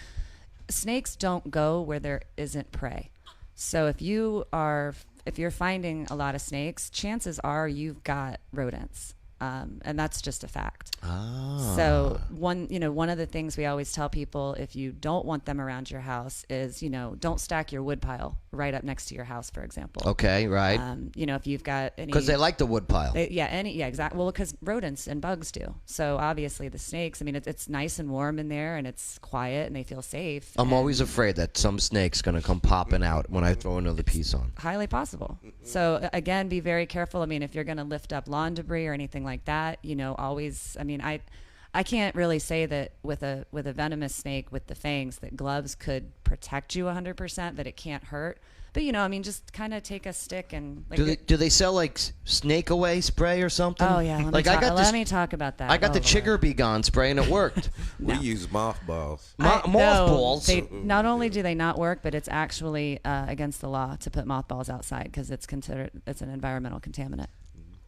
snakes don't go where there isn't prey. So if you're finding a lot of snakes, chances are you've got rodents. And that's just a fact. So one of the things we always tell people, if you don't want them around your house, is don't stack your wood pile right up next to your house, for example. Okay, right. If you've got any, Because they like the wood pile. Exactly. Well, because rodents and bugs do. So obviously the snakes. I mean, it's nice and warm in there, and it's quiet, and they feel safe. I'm always afraid that some snake's gonna come popping out when I throw another piece on. Highly possible. So again, be very careful. I mean, if you're going to lift up lawn debris or anything like that, always. I mean, I can't really say that with a venomous snake with the fangs that gloves could protect you 100%, that it can't hurt. But just kind of take a stick and. Do they sell like snake away spray or something? Oh yeah. Let me talk about that. I got the Chigger Be Gone spray and it worked. We use mothballs. Mothballs. Not only do they not work, but it's actually against the law to put mothballs outside because it's an environmental contaminant.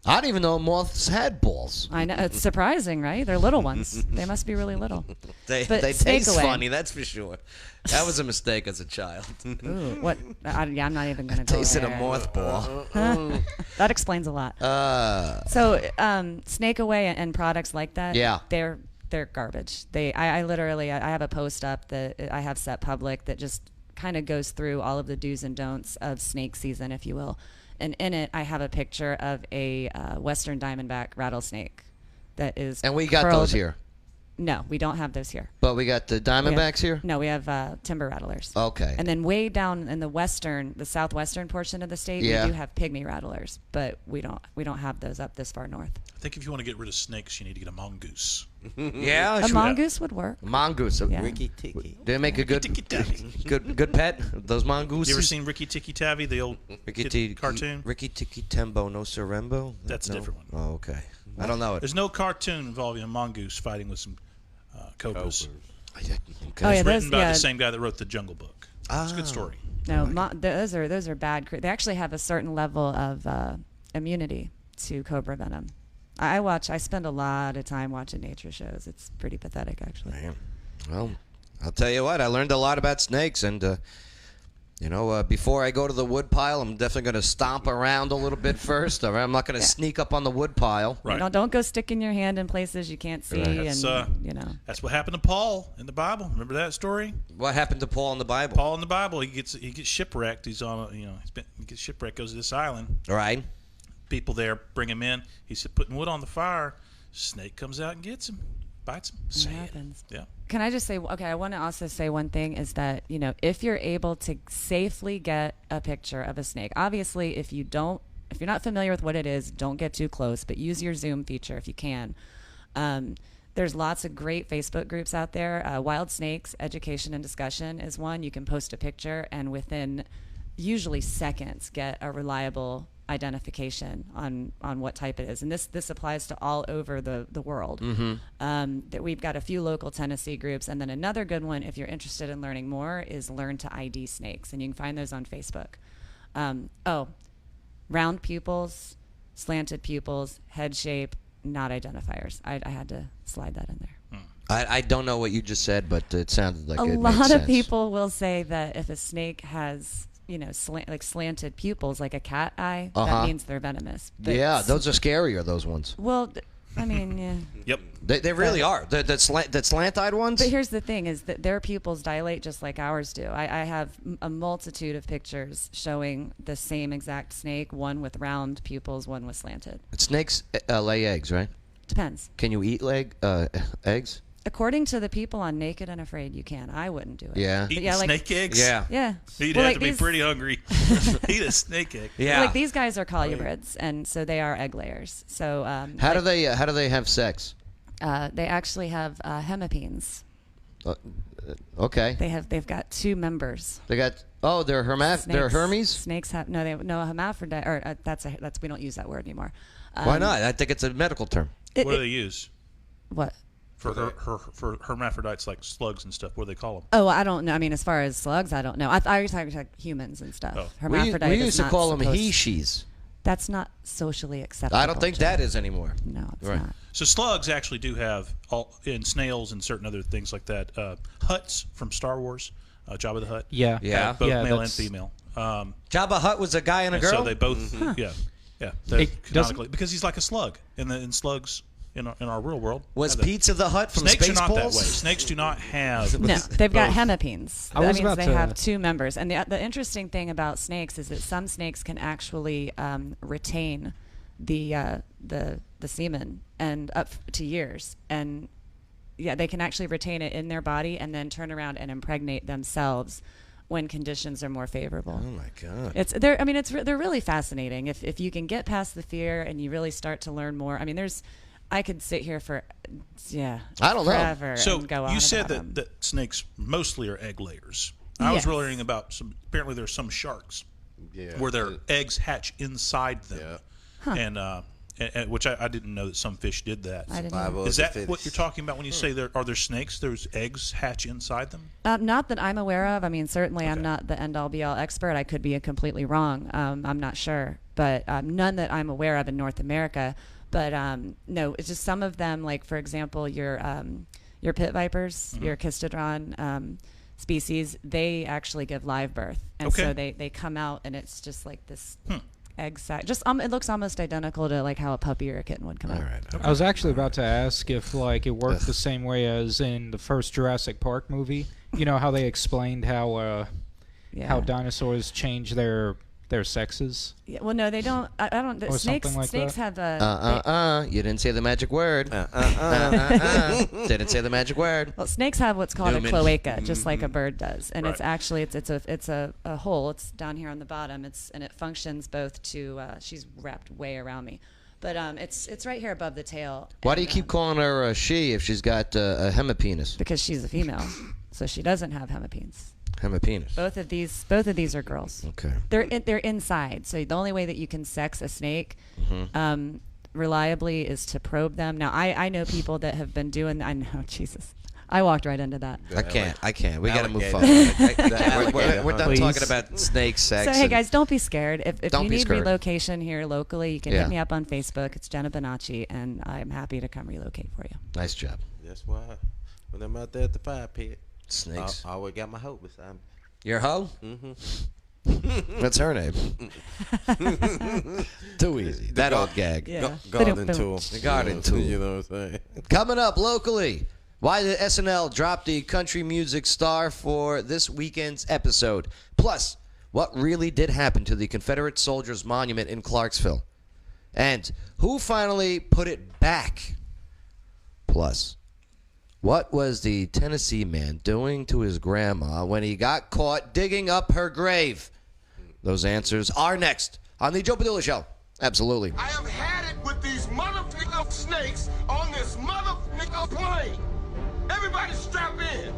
I didn't even know moths had balls. I know, it's surprising, right? They're little ones. They must be really little. They taste funny, that's for sure. That was a mistake as a child. Ooh, what? I'm not even going to go Tasted there. a mothball. That explains a lot. So Snake Away and products like that, yeah, they're garbage. I literally have a post up that I have set public that just kind of goes through all of the do's and don'ts of snake season, if you will. And in it, I have a picture of a western diamondback rattlesnake that is. And we got curled. those here. No, we don't have those here. But we got the diamondbacks here? No, we have timber rattlers. Okay. And then way down in the southwestern portion of the state, we do have pygmy rattlers, but we don't have those up this far north. I think if you want to get rid of snakes, you need to get a mongoose. Yeah, A mongoose would work. Mongoose. Yeah. Ricky Tikki. They make a good pet. Those mongooses. You ever seen Ricky Tikki Tavi, the old cartoon? Ricky Tikki Tembo no Sorembo? That's a No? different one. Oh, okay. I don't know it. There's no cartoon involving a mongoose fighting with some cobras. Okay. Oh, yeah, It's written those- by yeah. the same guy that wrote the Jungle Book. It's a good story. No, those are bad. They actually have a certain level of immunity to cobra venom. I spend a lot of time watching nature shows. It's pretty pathetic, actually. Well, I'll tell you what. I learned a lot about snakes, and before I go to the wood pile, I'm definitely going to stomp around a little bit first. All right? I'm not going to sneak up on the wood pile. Right. Don't go sticking your hand in places you can't see, That's, and that's what happened to Paul in the Bible. Remember that story? What happened to Paul in the Bible? Paul in the Bible, he gets shipwrecked. He's on, he gets shipwrecked. Goes to this island. All right. People there bring him in. He's putting wood on the fire. Snake comes out and gets him, bites him. It happens. Yeah. Can I just say, okay, I want to also say one thing is that, if you're able to safely get a picture of a snake, obviously if you're not familiar with what it is, don't get too close, but use your zoom feature if you can. There's lots of great Facebook groups out there. Wild Snakes Education and Discussion is one. You can post a picture and within usually seconds get a reliable identification on what type it is, and this applies to all over the world. That we've got a few local Tennessee groups, and then another good one, if you're interested in learning more, is Learn to ID Snakes, and you can find those on Facebook. Round pupils, slanted pupils, head shape, not identifiers. I had to slide that in there. I don't know what you just said, but it sounded like A it made lot of sense. people will say that if a snake has slanted pupils, like a cat eye, that means they're venomous. But Yeah, those are scarier, those ones. Well, I mean, yeah. Yep. They really are. The slant-eyed ones? But here's the thing is that their pupils dilate just like ours do. I have a multitude of pictures showing the same exact snake, one with round pupils, one with slanted. Snakes lay eggs, right? Depends. Can you eat eggs? According to the people on Naked and Afraid, you can. I wouldn't do it. Yeah. But Eating snake eggs? Yeah. Yeah. You'd Well, have like to be these- pretty hungry. Eat a snake egg. Yeah. Like these guys are colubrids, and so they are egg layers. So How do they have sex? they actually have hemipenes. Okay. They've got two members. They got they're they're Hermes? Snakes have a hermaphrodite, or that's we don't use that word anymore. Why not? I think it's a medical term. What do they use? What? For hermaphrodites like slugs and stuff, what do they call them? Oh, I don't know. I mean, as far as slugs, I don't know. I was talking like humans and stuff. Oh. Hermaphrodite We is used to not call them supposed- he-she's. That's not socially acceptable. I don't think that is anymore. No, it's Right. not. So slugs actually do have, in snails and certain other things like that, Hutts from Star Wars, Jabba the Hutt. Yeah. Yeah. Both male and that's- female. Jabba Hutt was a guy and a girl? So they both, yeah. They're It doesn't- canonically, because he's like a slug, and slugs in our real world. Was have that. Pizza the Hutt from Snakes are not Spaceballs? that way. Snakes do not have. No, they've got both. hemipenes. I That was means about they to- have two members. And the interesting thing about snakes is that some snakes can actually retain the semen and up to years. And yeah, they can actually retain it in their body and then turn around and impregnate themselves when conditions are more favorable. Oh my God! They're really fascinating. If you can get past the fear and you really start to learn more. I mean, I could sit here for I don't know. forever So and go on you said about 'em. that snakes mostly are egg layers. I was Yes. learning about some. Apparently, there's some sharks where their eggs hatch inside them, and which I didn't know that some fish did that. I didn't Survival know. Is of the that fittest. what you're talking about when you say are there snakes? Those eggs hatch inside them? Not that I'm aware of. I mean, certainly I'm Okay. not the end-all be-all expert. I could be completely wrong. I'm not sure, but none that I'm aware of in North America. But no, it's just some of them. Like for example, your pit vipers, your Chistodron species, they actually give live birth, and so they come out, and it's just like this egg sac. Just it looks almost identical to like how a puppy or a kitten would come out. I was actually about to ask if it worked the same way as in the first Jurassic Park movie. You know how they explained how dinosaurs change their sexes. Yeah, well, no, they don't. I don't. Or Snakes. something like Snakes that? have You didn't say the magic word. Didn't say the magic word. Well, snakes have what's called Newman. a cloaca, just like a bird does, and it's Right. actually it's a hole. It's down here on the bottom. And it functions both to. She's wrapped way around me, But it's right here above the tail. Why do you keep calling her she if she's got a hemipenis? Because she's a female, so she doesn't have hemipenis. Hemipenis. Both of these are girls. Okay. They're inside. So the only way that you can sex a snake reliably is to probe them. Now I know people that have been doing. I know, Jesus. I walked right into that. I can't. We got to move Alligator. forward. We're done talking about snake sex. So hey guys, don't be scared. If Don't you be need scared. relocation here locally, you can Yeah. hit me up on Facebook. It's Jenna Bonacci, and I'm happy to come relocate for you. Nice job. That's why when I'm out there at the fire pit, Snakes. I always got my hoe beside me. Your hoe? Mm-hmm. What's her name? Too easy. That old gag. Yeah. Garden tool. The garden tool. You know what I'm saying? Coming up locally, why did SNL drop the country music star for this weekend's episode? Plus, what really did happen to the Confederate Soldiers Monument in Clarksville? And who finally put it back? Plus, what was the Tennessee man doing to his grandma when he got caught digging up her grave? Those answers are next on the Joe Padula Show. Absolutely. I have had it with these motherfucking snakes on this motherfucking plane. Everybody strap in.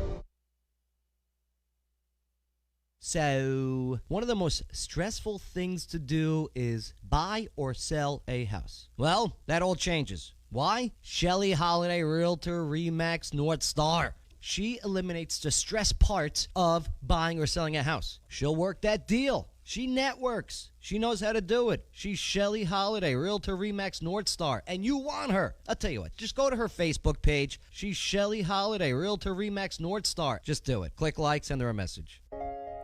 So, one of the most stressful things to do is buy or sell a house. Well, that all changes. Why? Shelley Holiday, Realtor, Remax, North Star. She eliminates the stress parts of buying or selling a house. She'll work that deal. She networks. She knows how to do it. She's Shelley Holiday, Realtor, Remax, North Star, and you want her. I'll tell you what, just go to her Facebook page. She's Shelley Holiday, Realtor, Remax, North Star. Just do it. Click like, send her a message.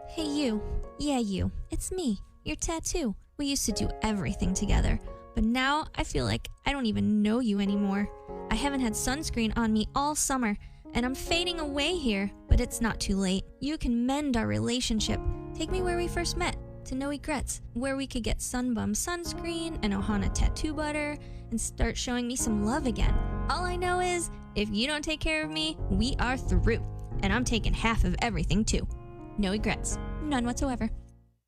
Hey you. Yeah, you. It's me, your tattoo. We used to do everything together, but now I feel like I don't even know you anymore. I haven't had sunscreen on me all summer, and I'm fading away here, but it's not too late. You can mend our relationship. Take me where we first met, to No Regrets, where we could get Sunbum sunscreen and Ohana tattoo butter and start showing me some love again. All I know is, if you don't take care of me, we are through, and I'm taking half of everything too. No regrets. None whatsoever.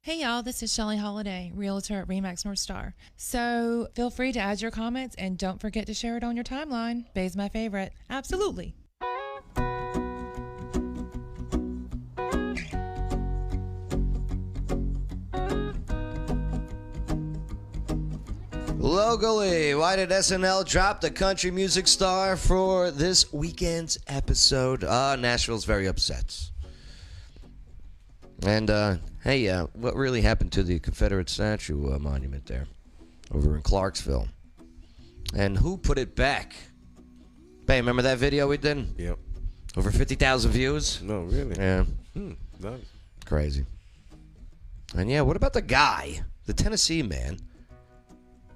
Hey y'all, this is Shelley Holiday, Realtor at Remax North Star. So feel free to add your comments and don't forget to share it on your timeline. Bay's my favorite. Absolutely. Locally, why did SNL drop the country music star for this weekend's episode? Nashville's very upset. And, hey, what really happened to the Confederate statue monument there over in Clarksville? And who put it back? Hey, remember that video we did? Yep. Over 50,000 views? No, really? Yeah. Nice. Crazy. And, yeah, what about the guy, the Tennessee man?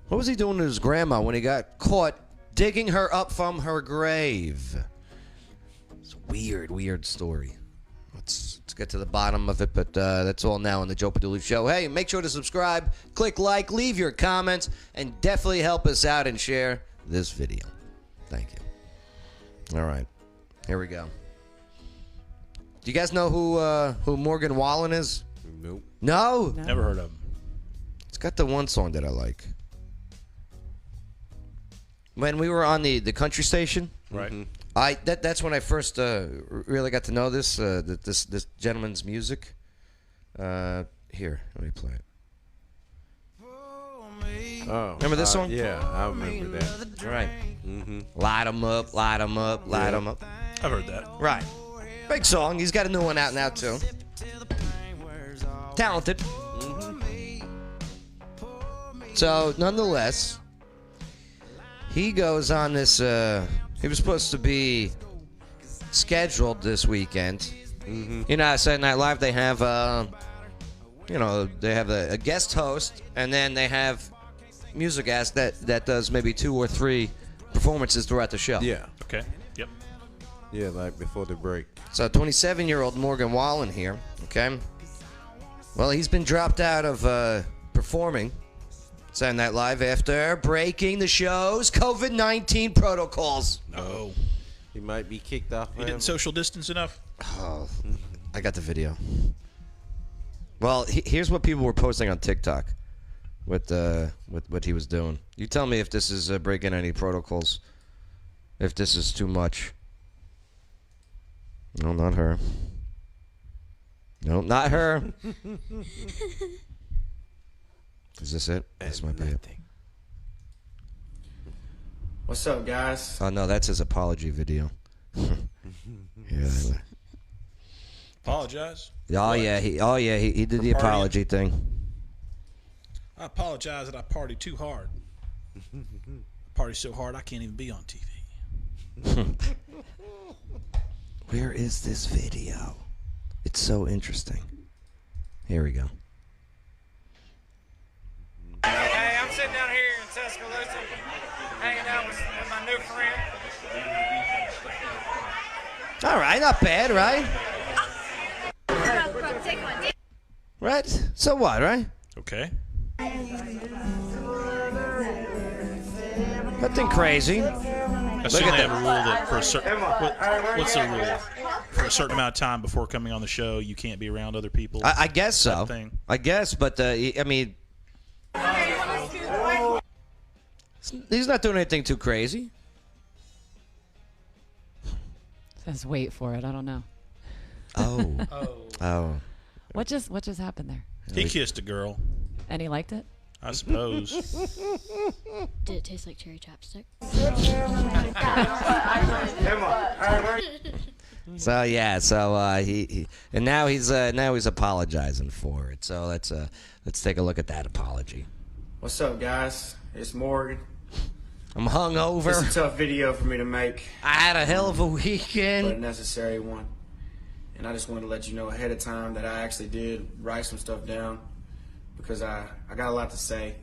What was he doing to his grandma when he got caught digging her up from her grave? It's a weird story. Let's get to the bottom of it, but that's all now on the Joe Padula Show. Hey, make sure to subscribe, click like, leave your comments, and definitely help us out and share this video. Thank you. All right, here we go. Do you guys know who Morgan Wallen is? Nope. No? Never heard of him. It's got the one song that I like. When we were on the country station, Right. That's when I first really got to know this gentleman's music. Here, let me play it. Oh, Remember this song? Yeah, I remember that. All right. Light 'em up, light 'em up, light 'em up. I've heard that. Right. Big song. He's got a new one out now too. Talented. So, nonetheless, he goes on this. He was supposed to be scheduled this weekend. You know, Saturday Night Live, they have, they have a guest host, and then they have music act that does maybe 2 or 3 performances throughout the show. Yeah. Okay. Yep. Yeah, like before the break. So 27-year-old Morgan Wallen here, okay? Well, he's been dropped out of performing Saturday Night Live after breaking the show's COVID-19 protocols. No. He might be kicked off. He didn't social distance enough? Oh, I got the video. Well, here's what people were posting on TikTok. with what he was doing. You tell me if this is breaking any protocols. If this is too much. No, not her. No, not her. Is this it? This might be it. What's up, guys? Oh no, that's his apology video. Yeah. Apologize. Oh yeah, he did the apology thing. I apologize that I partied too hard. I partied so hard I can't even be on TV. Where is this video? It's so interesting. Here we go. Hey, I'm sitting down here in Tuscaloosa, hanging out with my new friend. All right, not bad, right? Right? So what, right? Okay. Nothing crazy. I assume they have a rule that for a certain what's the rule? For a certain amount of time before coming on the show, you can't be around other people. I guess so. Thing. I guess, but I mean, he's not doing anything too crazy. Says wait for it. I don't know. Oh. What just happened there? He kissed a girl. And he liked it? I suppose. Did it taste like cherry chapstick? So yeah, he and now he's apologizing for it. So let's take a look at that apology. What's up, guys? It's Morgan. I'm hungover. It's a tough video for me to make. I had a hell of a weekend. But a necessary one. And I just wanted to let you know ahead of time that I actually did write some stuff down because I got a lot to say.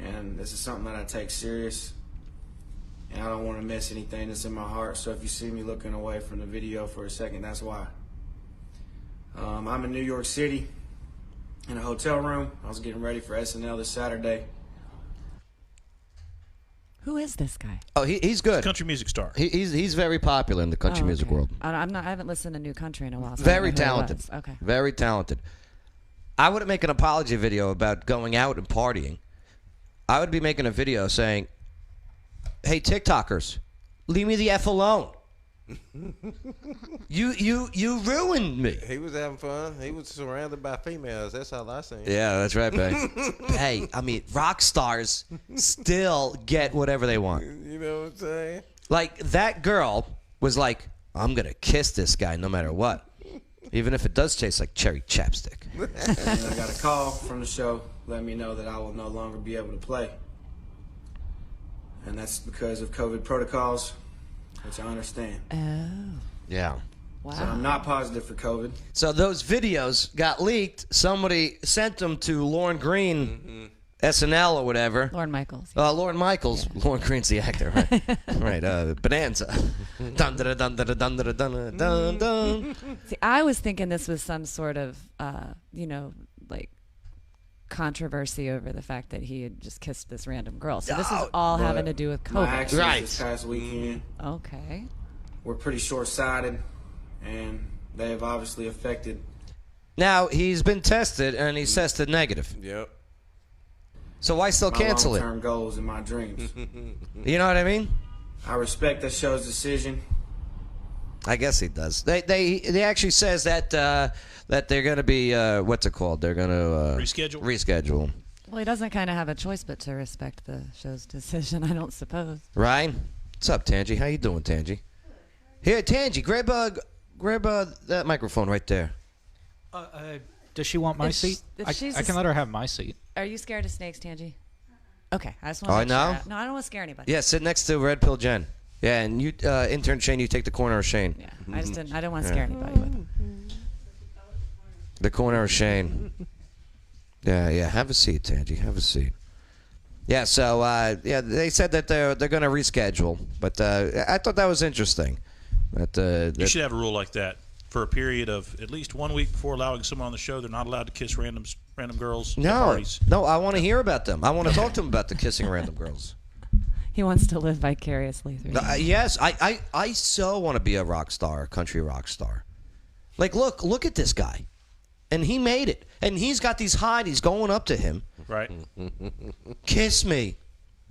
And this is something that I take serious. And I don't want to miss anything that's in my heart. So if you see me looking away from the video for a second, that's why. I'm in New York City in a hotel room. I was getting ready for SNL this Saturday. Who is this guy? Oh, he's good. Country music star. He's very popular in the country music world. I haven't listened to New Country in a while. So Very I don't know who it talented. was. Okay. Very talented. I wouldn't make an apology video about going out and partying. I would be making a video saying, "Hey TikTokers, leave me the F alone. You ruined me." He was having fun. He was surrounded by females. That's all I seen. Yeah, that's right, babe. Hey, I mean, rock stars still get whatever they want. You know what I'm saying? Like, that girl was like, I'm going to kiss this guy no matter what. Even if it does taste like cherry chapstick. And I got a call from the show letting me know that I will no longer be able to play. And that's because of COVID protocols, which I understand. Oh. Yeah. Wow. So I'm not positive for COVID. So those videos got leaked. Somebody sent them to Lauren Green, SNL or whatever. Lauren Michaels. Lauren Michaels. Yeah. Lauren Green's the actor, right? Right. Bonanza. Dun dun dun dun dun dun dun dun dun. See, I was thinking this was some sort of, like controversy over the fact that he had just kissed this random girl. So this is all having to do with COVID. My actions this past weekend. Okay. We're pretty short-sighted, and they have obviously affected. Now he's been tested and he's tested negative. Yep. So why still cancel it? My long-term goals and my dreams. You know what I mean? I respect the show's decision. I guess he does. They actually says that that they're going to be what's it called? They're going to reschedule. Well, he doesn't kind of have a choice but to respect the show's decision, I don't suppose. Ryan, what's up, Tangy? How you doing, Tangy? Here, Tangy, grab that microphone right there. Does she want my seat? I can let her have my seat. Are you scared of snakes, Tangy? Okay, I just want to no? No, I don't want to scare anybody. Yeah, sit next to Red Pill Jen. Yeah, and you, intern Shane, you take the corner of Shane. Yeah, I didn't want to scare anybody with him. The corner of Shane. Yeah, have a seat, Tangy. Have a seat. Yeah, so they said that they're going to reschedule, but I thought that was interesting. You should have a rule like that for a period of at least 1 week before allowing someone on the show. They're not allowed to kiss random girls at parties. No, I want to hear about them. I want to talk to them about the kissing random girls. He wants to live vicariously through you. Yes, I so want to be a rock star, a country rock star. Like, look at this guy. And he made it. And he's got these hotties going up to him Right. Kiss me.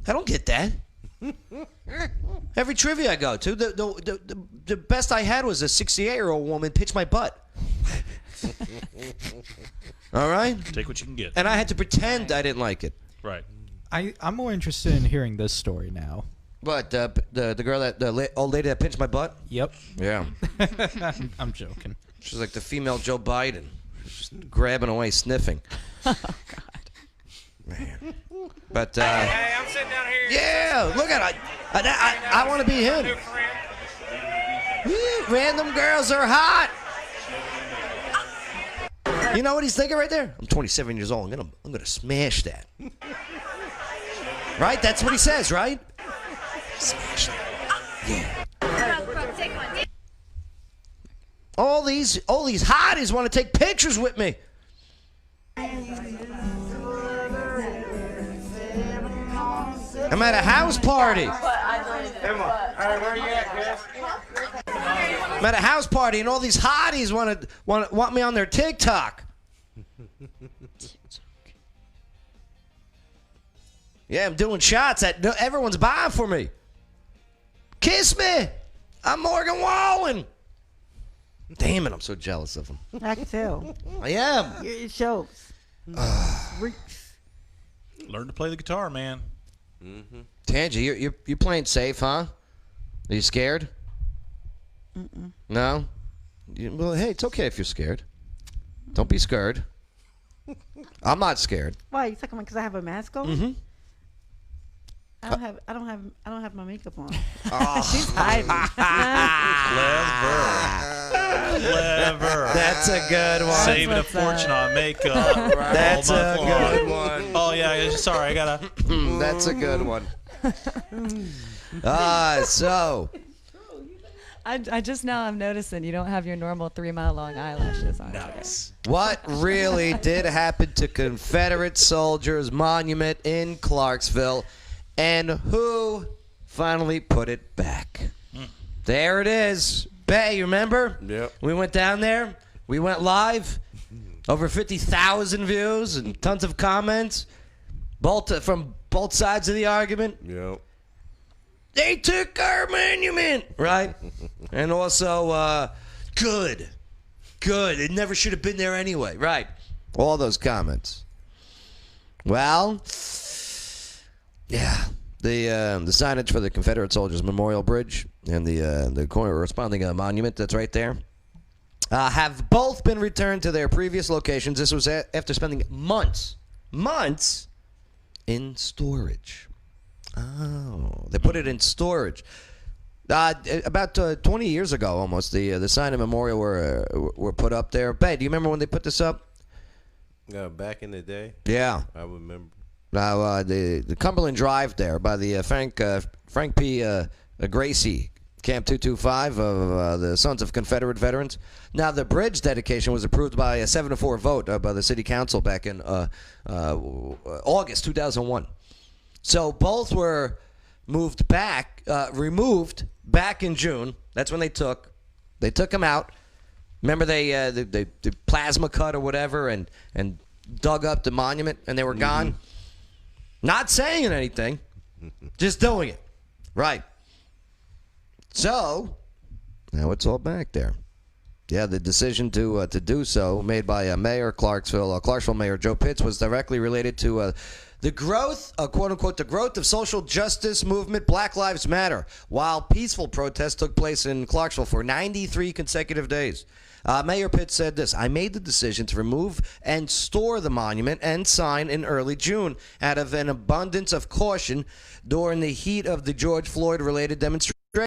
I don't get that. Every trivia I go to, the best I had was a 68-year-old woman pitch my butt. All right? Take what you can get. And I had to pretend I didn't like it. Right. I'm more interested in hearing this story now. What, the girl old lady that pinched my butt? Yep. Yeah. I'm joking. She's like the female Joe Biden. Just grabbing away, sniffing. Oh, God. Man. But, Hey, I'm sitting down here. yeah, look at it. I want to be him. Woo, random girls are hot. You know what he's thinking right there? I'm 27 years old. I'm gonna smash that. Right? That's what he says, right? Smash that. Yeah. All these hotties want to take pictures with me. I'm at a house party. Come on. All right, where are you at, Chris? I'm at a house party, and all these hotties want me on their TikTok. Yeah, I'm doing shots that everyone's buying for me. Kiss me. I'm Morgan Wallen. Damn it, I'm so jealous of him. I can tell. I am. It shows. Learn to play the guitar, man. Mm-hmm. Tangy, you're playing safe, huh? Are you scared? Mm-mm. No? Well, hey, it's okay if you're scared. Don't be scared. I'm not scared. Why? You talking about because I have a mask on? Mm-hmm. I don't have my makeup on. Oh. She's hiding. Clever. That's a good one. Saving a fortune on makeup. That's a good one. Oh, yeah. Sorry, I got to. That's a good one. So. I just now I'm noticing you don't have your normal 3-mile-long eyelashes on. Nice. What really did happen to Confederate soldiers' monument in Clarksville, and who finally put it back? There it is. Bay, you remember? Yep. We went down there. We went live. Over 50,000 views and tons of comments. From both sides of the argument. Yep. They took our monument, right? And also, good. It never should have been there anyway, right? All those comments. Well, yeah, the signage for the Confederate Soldiers Memorial Bridge and the corresponding monument that's right there have both been returned to their previous locations. This was after spending months in storage. Oh, they put it in storage. About 20 years ago, almost, the sign and memorial were put up there. Bay, do you remember when they put this up? Back in the day. Yeah, I remember. Now the Cumberland Drive there by the Frank P. Gracie Camp 225 of the Sons of Confederate Veterans. Now the bridge dedication was approved by a 7-4 vote by the City Council back in August 2001. So both were removed back in June. That's when they took them out. Remember they plasma cut or whatever and dug up the monument and they were gone. Not saying anything, just doing it. Right. So now it's all back there. Yeah, the decision to do so made by Mayor Clarksville Mayor Joe Pitts was directly related to the growth, quote unquote, the growth of social justice movement, Black Lives Matter, while peaceful protests took place in Clarksville for 93 consecutive days. Mayor Pitts said this: I made the decision to remove and store the monument and sign in early June out of an abundance of caution during the heat of the George Floyd-related demonstration. I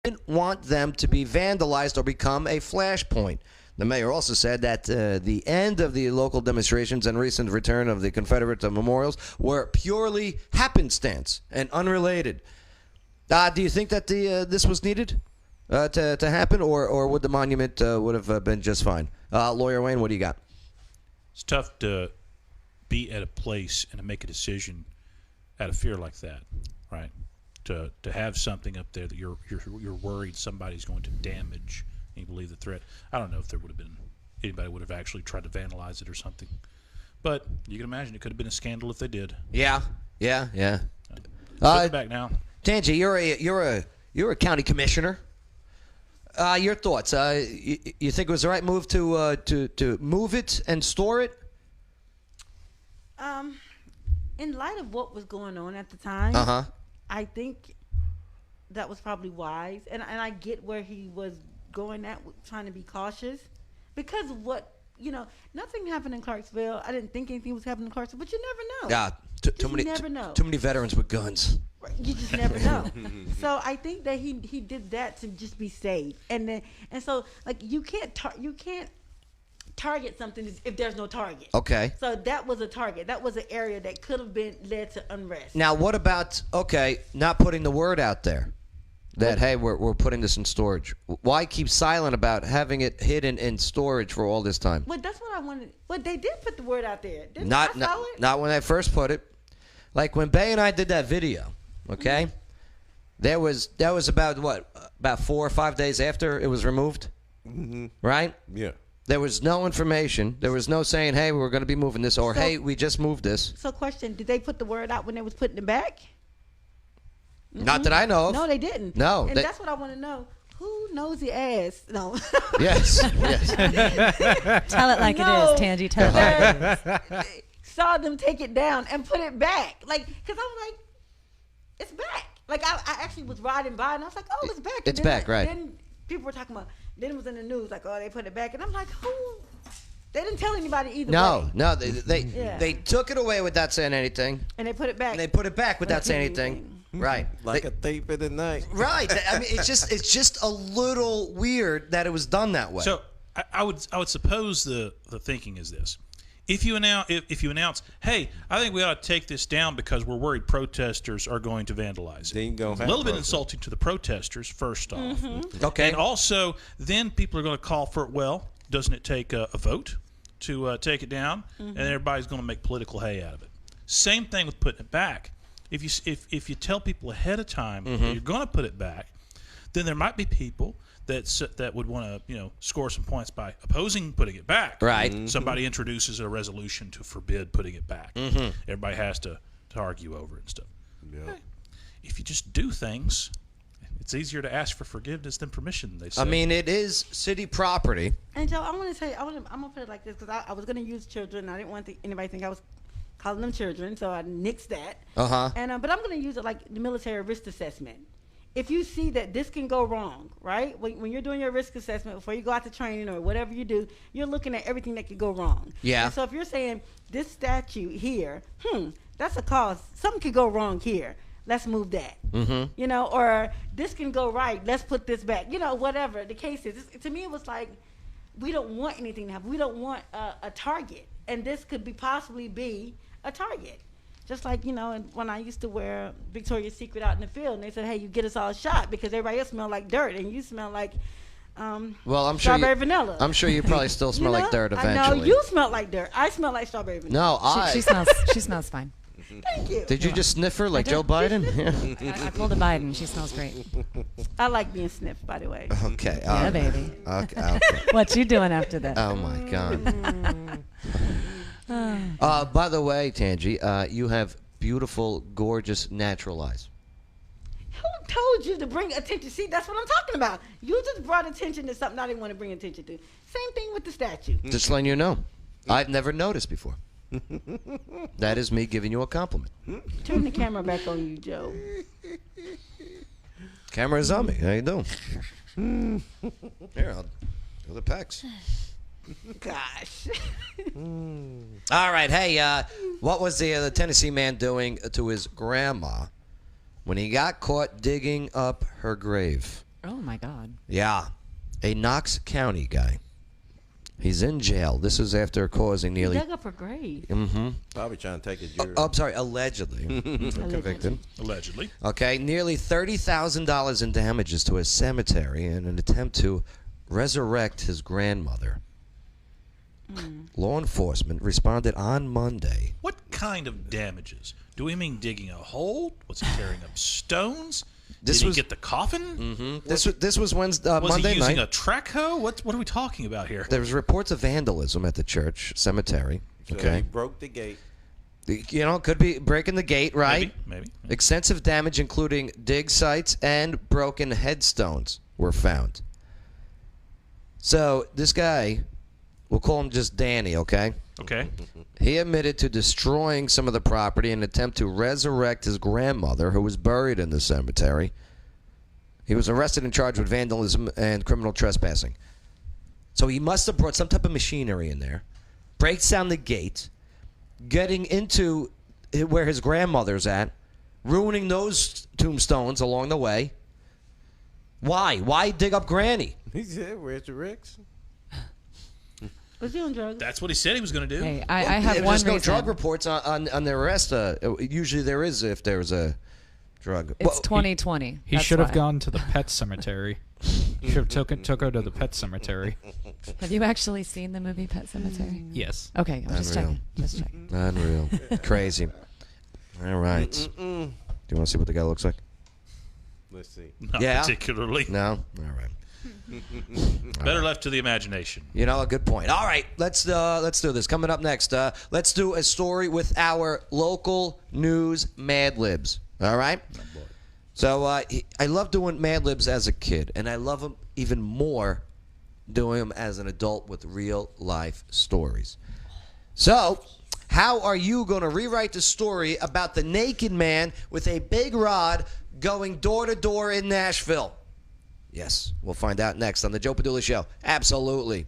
didn't want them to be vandalized or become a flashpoint. The mayor also said that the end of the local demonstrations and recent return of the Confederate memorials were purely happenstance and unrelated. Do you think that this was needed to happen, or would the monument would have been just fine? Lawyer Wayne, what do you got? It's tough to be at a place and to make a decision out of fear like that, right? To have something up there that you're worried somebody's going to damage. You believe the threat. I don't know if there would have been anybody would have actually tried to vandalize it or something, But you can imagine it could have been a scandal if they did. Yeah. Put it back now. Tangi, you're a county commissioner. Your thoughts? You think it was the right move to move it and store it? In light of what was going on at the time, I think that was probably wise, and I get where he was going at, trying to be cautious, because of what nothing happened in Clarksville. I didn't think anything was happening in Clarksville, but you never know. Yeah, too many veterans with guns. You just never know. So I think that he did that to just be safe, and so like you can't target something if there's no target. Okay. So that was a target. That was an area that could have been led to unrest. Now, what about not putting the word out there that hey, we're putting this in storage? Why keep silent about having it hidden in storage for all this time? Well, that's what I wanted. But they did put the word out there. Not when they first put it. Like when Bay and I did that video. Okay, that was about 4 or 5 days after it was removed, right? Yeah. There was no information. There was no saying, "Hey, we're going to be moving this," or "Hey, we just moved this." So, question: did they put the word out when they was putting it back? Not that I know of. No, they didn't. No, and that's what I want to know. Who knows the ass? No. Yes. Tell it like it is, Tangi. Tell it like it is. Saw them take it down and put it back, because I'm like, it's back. Like I actually was riding by and I was like, oh, it's back. It's back, right? Then people were talking about. Then it was in the news, like, oh, they put it back, and I'm like, who? They didn't tell anybody either way. No, they took it away without saying anything, and they put it back. And they put it back without saying anything. Right, like a thief in the night. Right. I mean, it's just a little weird that it was done that way. So I would suppose the thinking is this: if you announce, hey, I think we ought to take this down because we're worried protesters are going to vandalize it. A little bit insulting to the protesters, first off. Mm-hmm. Okay. And also, then people are going to call for it. Well, doesn't it take a vote to take it down? Mm-hmm. And everybody's going to make political hay out of it. Same thing with putting it back. If you tell people ahead of time that you're going to put it back, then there might be people that would want to score some points by opposing putting it back. Right. Mm-hmm. Somebody introduces a resolution to forbid putting it back. Mm-hmm. Everybody has to argue over it and stuff. Yep. Hey, if you just do things, it's easier to ask for forgiveness than permission. They say. I mean, it is city property. And Joe, I want to tell you, I'm gonna put it like this because I was gonna use children. I didn't want anybody to think I was calling them children, so I nixed that. And but I'm gonna use it like the military risk assessment. If you see that this can go wrong, right? When you're doing your risk assessment before you go out to training or whatever you do, you're looking at everything that could go wrong. Yeah. And so if you're saying this statue here, that's a cause. Something could go wrong here. Let's move that. Mm-hmm. Or this can go right. Let's put this back. Whatever the case is. To me, it was like we don't want anything to happen. We don't want a target, and this could possibly be a target. Just like, when I used to wear Victoria's Secret out in the field, and they said, hey, you get us all shot because everybody else smell like dirt, and you smell like strawberry vanilla. I'm sure you probably still smell like dirt eventually. I know, you smell like dirt. I smell like strawberry vanilla. No, She smells fine. Thank you. Did you just sniff her like Joe Biden? I pulled a Biden. She smells great. I like being sniffed, by the way. Okay. Yeah, baby. Okay. What you doing after that? Oh, my God. By the way, Tangi, you have beautiful, gorgeous, natural eyes. Who told you to bring attention? See, that's what I'm talking about. You just brought attention to something I didn't want to bring attention to. Same thing with the statue. Just letting you know. I've never noticed before. That is me giving you a compliment. Turn the camera back on you, Joe. Camera's on me. How you doing? Here, I'll do the pecs. Gosh. All right. Hey, what was the Tennessee man doing to his grandma when he got caught digging up her grave? Oh, my God. Yeah. A Knox County guy. He's in jail. This is after causing nearly... He dug up her grave. Mm-hmm. Probably trying to take his jury. I'm sorry, allegedly. Convicted. Allegedly. Okay, nearly $30,000 in damages to a cemetery in an attempt to resurrect his grandmother. Law enforcement responded on Monday. What kind of damages? Do we mean digging a hole? Was he tearing up stones? Did he get the coffin? Mm-hmm. This was Wednesday, was Monday night. Was he using a track hoe? What are we talking about here? There was reports of vandalism at the church cemetery So Okay. he broke the gate. You know, could be breaking the gate, right? Maybe. Extensive damage, including dig sites and broken headstones, were found. So this guy, we'll call him just Danny, okay? Okay. He admitted to destroying some of the property in an attempt to resurrect his grandmother, who was buried in the cemetery. He was arrested and charged with vandalism and criminal trespassing. So he must have brought some type of machinery in there, breaks down the gate, getting into where his grandmother's at, ruining those tombstones along the way. Why? Why dig up Granny? He said, "Where's the Ricks?" Was he on drugs? That's what he said he was going to do. Hey, I have one There's no reason. drug reports on their arrest. Usually there is if there's a drug. It's 2020. He That's should have why. gone to the pet cemetery. He should have took her to the pet cemetery. Have you actually seen the movie Pet Cemetery? Yes. Okay, I'm just Unreal. checking. Just checking. Unreal. Crazy. All right. Do you want to see what the guy looks like? Let's see. Not Yeah? particularly. No? All right. Better left to the imagination. You know, a good point. All right, let's do this. Coming up next, let's do a story with our local news Mad Libs. All right? So I love doing Mad Libs as a kid, and I love them even more doing them as an adult with real life stories. So, how are you going to rewrite the story about the naked man with a big rod going door to door in Nashville? Yes, we'll find out next on the Joe Padula Show. Absolutely.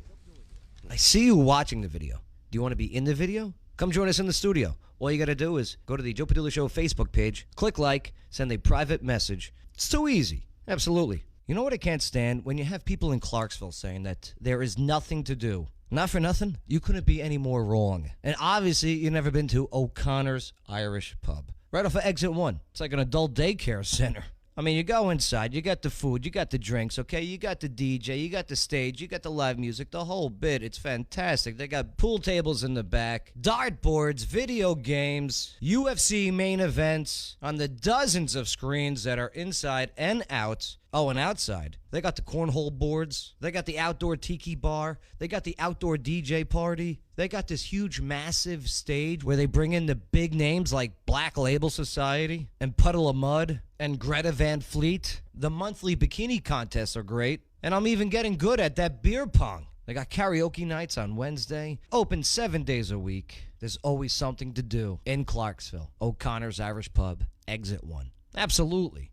I see you watching the video. Do you want to be in the video? Come join us in the studio. All you got to do is go to the Joe Padula Show Facebook page, click like, send a private message. It's too easy. Absolutely. You know what I can't stand? When you have people in Clarksville saying that there is nothing to do. Not for nothing, you couldn't be any more wrong. And obviously, you've never been to O'Connor's Irish Pub. Right off of Exit 1. It's like an adult daycare center. I mean, you go inside, you got the food, you got the drinks, okay? You got the DJ, you got the stage, you got the live music, the whole bit. It's fantastic. They got pool tables in the back, dartboards, video games, UFC main events on the dozens of screens that are inside and out. Oh, and outside, they got the cornhole boards. They got the outdoor tiki bar. They got the outdoor DJ party. They got this huge, massive stage where they bring in the big names like Black Label Society and Puddle of Mud and Greta Van Fleet. The monthly bikini contests are great. And I'm even getting good at that beer pong. They got karaoke nights on Wednesday. Open 7 days a week. There's always something to do in Clarksville. O'Connor's Irish Pub, Exit 1. Absolutely.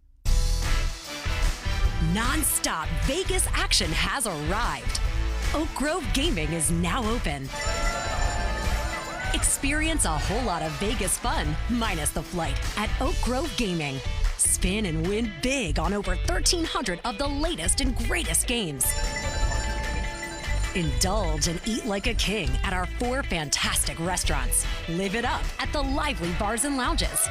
Non-stop Vegas action has arrived. Oak Grove Gaming is now open. Experience a whole lot of Vegas fun, minus the flight, at Oak Grove Gaming. Spin and win big on over 1,300 of the latest and greatest games. Indulge and eat like a king at our 4 fantastic restaurants. Live it up at the lively bars and lounges.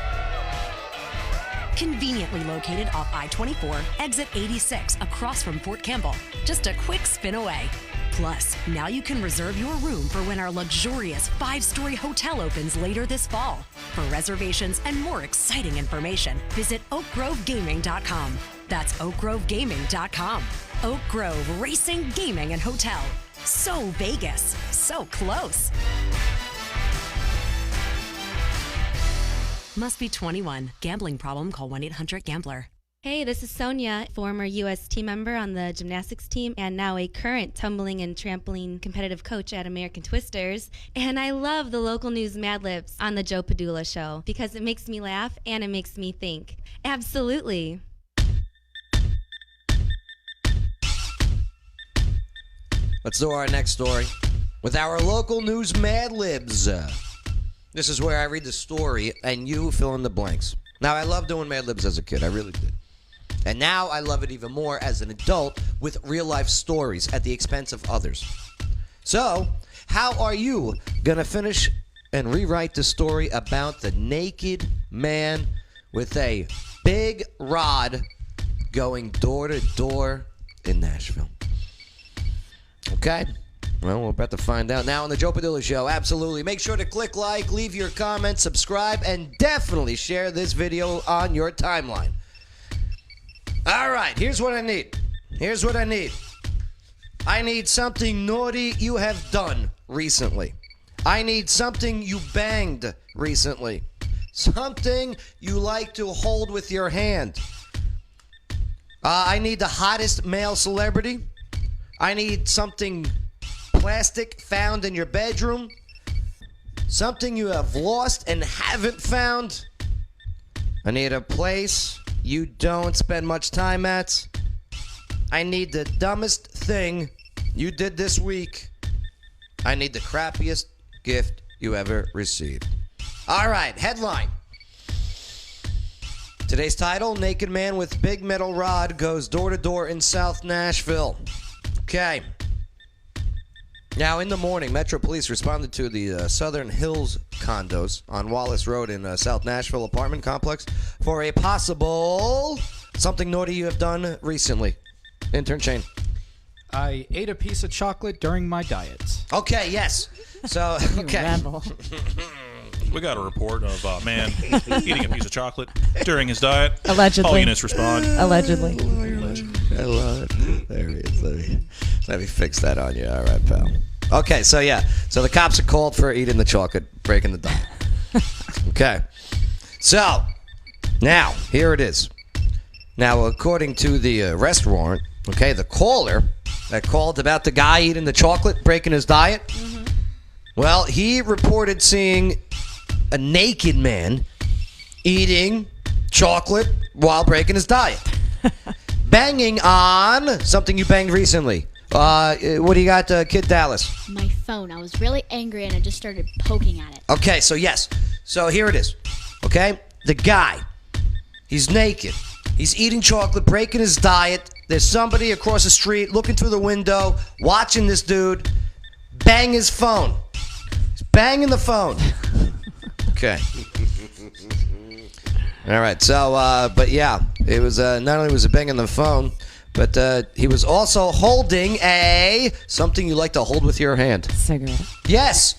Conveniently located off I-24, exit 86, across from Fort Campbell. Just a quick spin away. Plus, now you can reserve your room for when our luxurious 5-story hotel opens later this fall. For reservations and more exciting information, visit oakgrovegaming.com. That's oakgrovegaming.com. Oak Grove Racing, Gaming, and Hotel. So Vegas, so close. Must be 21. Gambling problem? Call 1-800-GAMBLER. Hey, this is Sonia, former U.S. team member on the gymnastics team and now a current tumbling and trampoline competitive coach at American Twisters. And I love the local news Mad Libs on the Joe Padula Show because it makes me laugh and it makes me think. Absolutely. Let's do our next story with our local news Mad Libs. This is where I read the story and you fill in the blanks. Now, I loved doing Mad Libs as a kid. I really did. And now I love it even more as an adult with real-life stories at the expense of others. So, how are you going to finish and rewrite the story about the naked man with a big rod going door to door in Nashville? Okay? Well, we're about to find out now on the Joe Padula Show. Absolutely. Make sure to click like, leave your comments, subscribe, and definitely share this video on your timeline. All right, here's what I need. I need something naughty you have done recently. I need something you banged recently. Something you like to hold with your hand. I need the hottest male celebrity. I need something plastic found in your bedroom. Something you have lost and haven't found. I need a place you don't spend much time at. I need the dumbest thing you did this week. I need the crappiest gift you ever received. All right, headline. Today's title, Naked Man with Big Metal Rod Goes Door to Door in South Nashville. Okay. Now, in the morning, Metro Police responded to the Southern Hills condos on Wallace Road in South Nashville apartment complex for a possible something naughty you have done recently. Intern Shane. I ate a piece of chocolate during my diet. Okay, yes. So, okay. We got a report of a man eating a piece of chocolate during his diet. Allegedly. All units respond. Allegedly. I love it. There he is. Let me fix that on you. All right, pal. Okay, so yeah. So the cops are called for eating the chocolate, breaking the diet. Okay. So, now, here it is. Now, according to the arrest warrant, okay, the caller that called about the guy eating the chocolate, breaking his diet, well, he reported seeing a naked man eating chocolate while breaking his diet. Banging on something you banged recently. What do you got, Kid Dallas? My phone. I was really angry and I just started poking at it. Okay, so yes. So here it is. Okay? The guy, he's naked. He's eating chocolate, breaking his diet. There's somebody across the street looking through the window, watching this dude bang his phone. He's banging the phone. Okay. All right. So, but yeah, it was not only was he banging the phone, but he was also holding something you like to hold with your hand. Cigarette. Yes.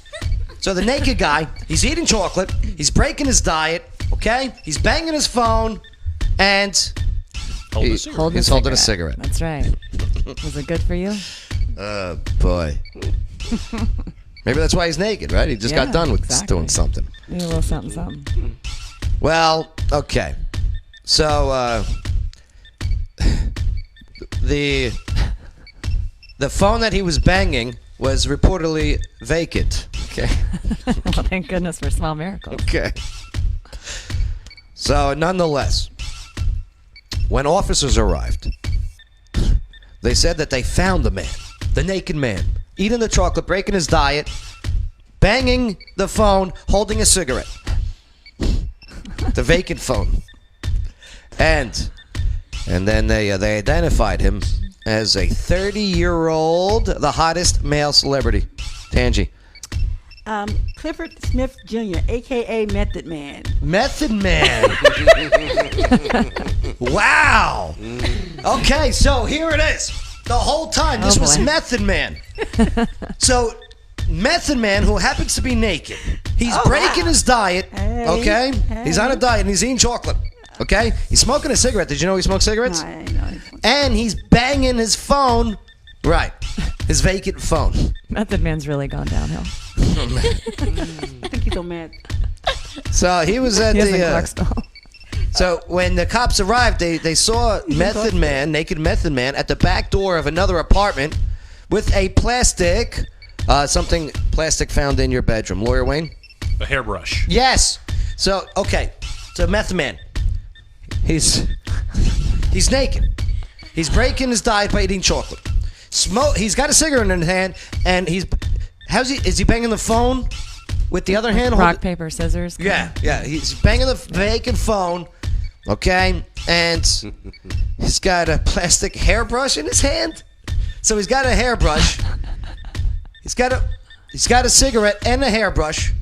So the naked guy, he's eating chocolate, he's breaking his diet, okay? He's banging his phone, and he's holding a cigarette. That's right. Was it good for you? Oh, boy. Maybe that's why he's naked, right? He just got done with doing something. Maybe a little something, something. Well, okay. So, the phone that he was banging was reportedly vacant. Okay. Well, thank goodness for small miracles. Okay. So, nonetheless, when officers arrived, they said that they found the man, the naked man, eating the chocolate, breaking his diet, banging the phone, holding a cigarette. The vacant phone. And then they identified him as a 30-year-old, the hottest male celebrity. Tangi. Clifford Smith Jr., a.k.a. Method Man. Method Man. Wow. Okay, so here it is. The whole time, this was Method Man. So, Method Man, who happens to be naked, he's breaking his diet, okay? He's on a diet and he's eating chocolate, okay? He's smoking a cigarette. Did you know he smokes cigarettes? No, I didn't know. And he's banging his phone, right, his vacant phone. Method Man's really gone downhill. I think he's so mad. So he was at So when the cops arrived, they saw Method Man, naked Method Man, at the back door of another apartment with a plastic, something plastic found in your bedroom. Lawyer Wayne? A hairbrush. Yes. So, okay. So Method Man, he's naked. He's breaking his diet by eating chocolate. He's got a cigarette in his hand, and is he banging the phone with the other hand? Rock, paper, scissors. Yeah. He's banging the vacant phone, okay? And he's got a plastic hairbrush in his hand. So he's got a hairbrush. He's got a cigarette and a hairbrush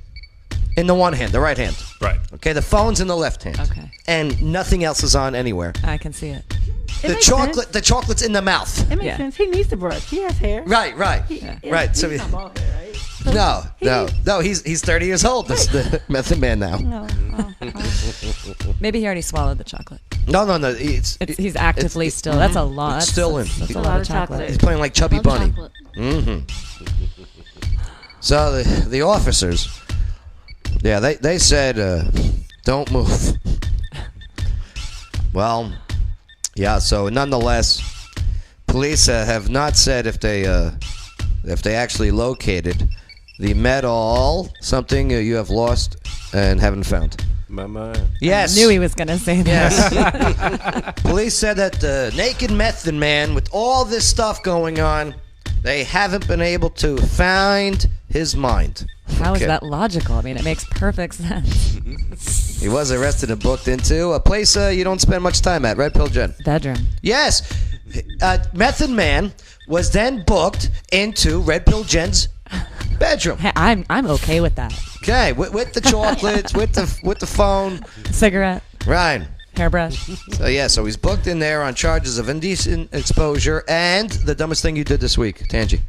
in the one hand, the right hand. Right. Okay, the phone's in the left hand. Okay. And nothing else is on anywhere. I can see it. The chocolate's in the mouth. It makes sense. He needs the brush. He has hair. Right. Right. He's So not bald hair, right? No. He's 30 years old. This the Method Man now. No. Maybe he already swallowed the chocolate. No. He's actively still. That's a lot. It's still in. That's a lot of chocolate. He's playing like Chubby Bunny. Mm-hmm. So the officers, yeah, they said don't move. Well, yeah. So nonetheless, police have not said if they actually located the medal, something you have lost and haven't found. Mama. Yes. I knew he was going to say that. Yes. Police said that the naked method man, with all this stuff going on, they haven't been able to find his mind. How is that logical? I mean, it makes perfect sense. He was arrested and booked into a place you don't spend much time at, Red Pill Jen. Bedroom. Yes. Method Man was then booked into Red Pill Jen's bedroom. Hey, I'm okay with that. Okay, with the chocolates, with the phone, cigarette, right, hairbrush. So he's booked in there on charges of indecent exposure and the dumbest thing you did this week, Tangi.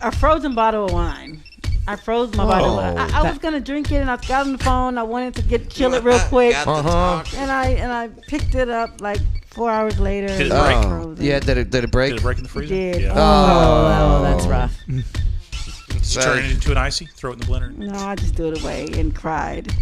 A frozen bottle of wine. I froze my bottle of wine. I was gonna drink it, and I got on the phone. I wanted to chill it real quick, and I picked it up like 4 hours later. Did it break? Yeah, did it break? Did it break in the freezer? It did. Yeah. Oh, that's rough. Did you turn it into an icy? Throw it in the blender? No, I just threw it away and cried.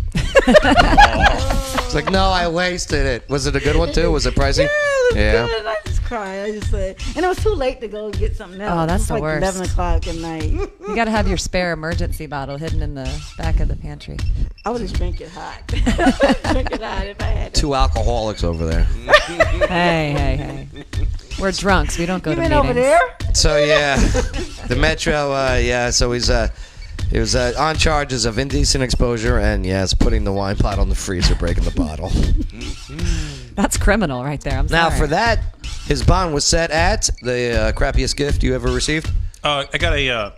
It's like, no, I wasted it. Was it a good one too? Was it pricey? Yeah, it was good. And I just cried. I just said, and it was too late to go get something else. Oh, that's it was the like worst. 11 o'clock at night. You got to have your spare emergency bottle hidden in the back of the pantry. I would just drink it hot. Drink it hot if I had to. Two alcoholics over there. Hey. We're drunks. We don't go You to been meetings. over there? So yeah, the Metro. So he was on charges of indecent exposure and yes, putting the wine bottle in the freezer, breaking the bottle. That's criminal right there. I'm sorry. Now for that, his bond was set at the crappiest gift you ever received. I got a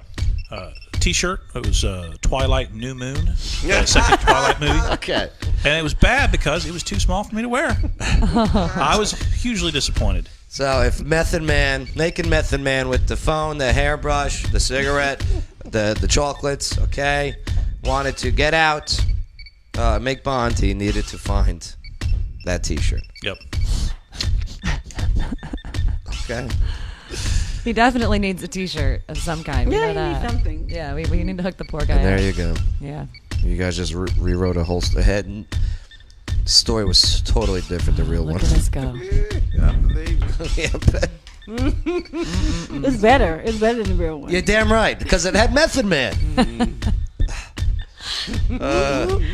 T-shirt. It was Twilight New Moon, the second Twilight movie. Okay. And it was bad because it was too small for me to wear. I was hugely disappointed. So if naked Method Man with the phone, the hairbrush, the cigarette, the chocolates, okay, wanted to get out, make bond, he needed to find that T-shirt. Yep. Okay. He definitely needs a T-shirt of some kind. We Yeah, know he that. needs something. Yeah, we need to hook the poor guy And there up. you go. Yeah. You guys just rewrote a whole head. The story was totally different. The real Look one. at us go. Yeah, but- It's better. It's better than the real one. You're damn right, because it had Method Man.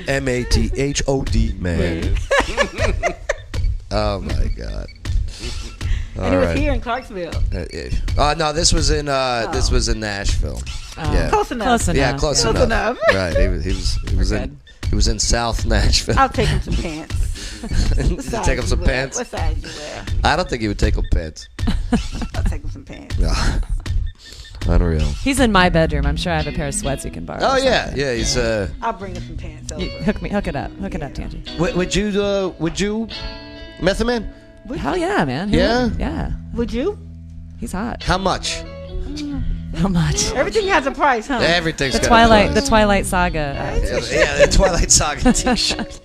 MATHOD man. Oh my God. And it was here in Clarksville. No, this was in Nashville. Yeah. Close enough. Close enough. Yeah, close enough. Right. He was in South Nashville. I'll take him some pants. Did you take him some pants? What size you wear? I don't think he would take him pants. I'll take him some pants. Unreal. He's in my bedroom. I'm sure I have a pair of sweats you can borrow. Oh or yeah, something. yeah. He's I'll bring him some pants over. Hook it up, Tangy. Would you, Method Man? Hell yeah, man. Yeah? Yeah. Would you? He's hot. How much? How much? Everything has a price, huh? Everything's The got a price. Twilight Saga. Yeah, the Twilight Saga T-shirt.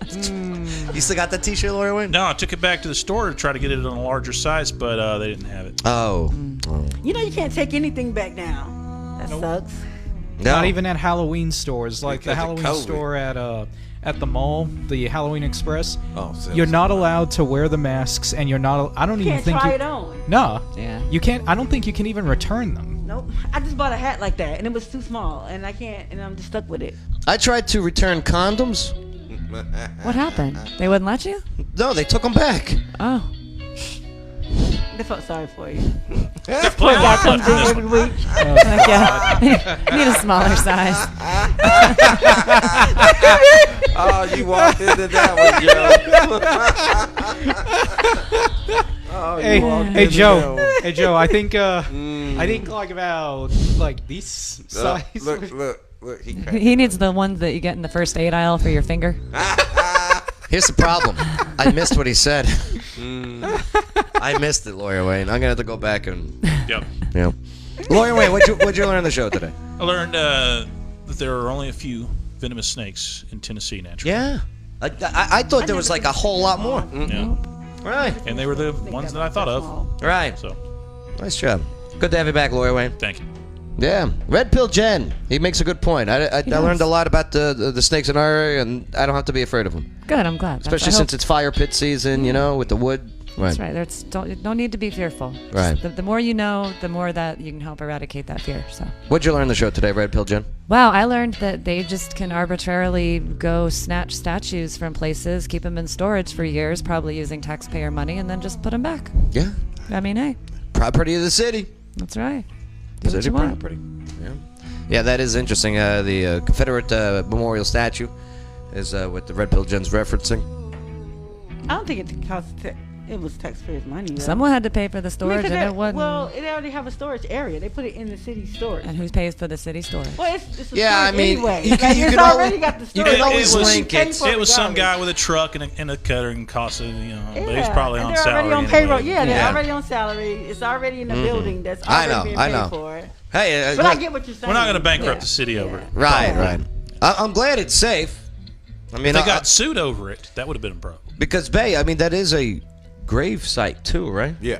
You still got that T-shirt, Lawyer Wayne? No, I took it back to the store to try to get it on a larger size, but they didn't have it. Oh. You know you can't take anything back now. That sucks. Not even at Halloween stores, like the Because of Halloween COVID. store at the mall, the Halloween Express. Oh, so You're not allowed to wear the masks, and you're not. I don't You even can't think try you. it on. No. Yeah. You can't. I don't think you can even return them. Nope. I just bought a hat like that, and it was too small, and I can't, and I'm just stuck with it. I tried to return condoms. What happened? They wouldn't let you? No, they took them back. Oh. I felt sorry for you. There's Poor plenty guy of comes in buttons. every week. Yeah. You need a smaller size. Oh, you walked into that one, Joe. Oh, you walked Hey into Joe. that one. Hey Joe. I think like about like this size. Look. He needs the ones that you get in the first aid aisle for your finger. Here's the problem. I missed what he said. I missed it, Lawyer Wayne. I'm gonna have to go back and. Yep. Yeah. Lawyer Wayne, what'd you learn on the show today? I learned that there are only a few venomous snakes in Tennessee naturally. Yeah. I thought there was like a whole lot more. Yeah. Right. And they were the ones that I thought of. Right. So, Nice job. Good to have you back, Lawyer Wayne. thank you. Yeah, Red Pill Jen. He makes a good point. I learned a lot about the snakes in our area, and I don't have to be afraid of them. Good, I'm glad. Especially since it's fire pit season, with the wood. Right. That's right. Don't need to be fearful. Right. The more you know, the more that you can help eradicate that fear. So. What'd you learn on the show today, Red Pill Jen? Wow, I learned that they just can arbitrarily go snatch statues from places, keep them in storage for years, probably using taxpayer money, and then just put them back. Yeah. I mean, hey. Property of the city. That's right. Do what City you want. property. Yeah. Yeah, that is interesting. The Confederate memorial statue is what the Red Pill Jen's referencing. I don't think it cost. It was taxpayers' money. Right? Someone had to pay for the storage, and it wasn't. Well, it already have a storage area. They put it in the city storage. And who pays for the city storage? Well, it's a Yeah, storage I mean, anyway. you Like, can it's always- already got the you storage. can always link it. It was some guy with a truck and a cutter and cost it, but he's probably and on they're salary. already on anyway. payroll. Yeah, they're already on salary. It's already in the building that's already being paid for. Hey, But I get what you're saying. We're not going to bankrupt the city over it. Right. I'm glad it's safe. I mean, if they got sued over it, that would have been a problem. Because Bay, I mean, that is a grave site too, right? Yeah.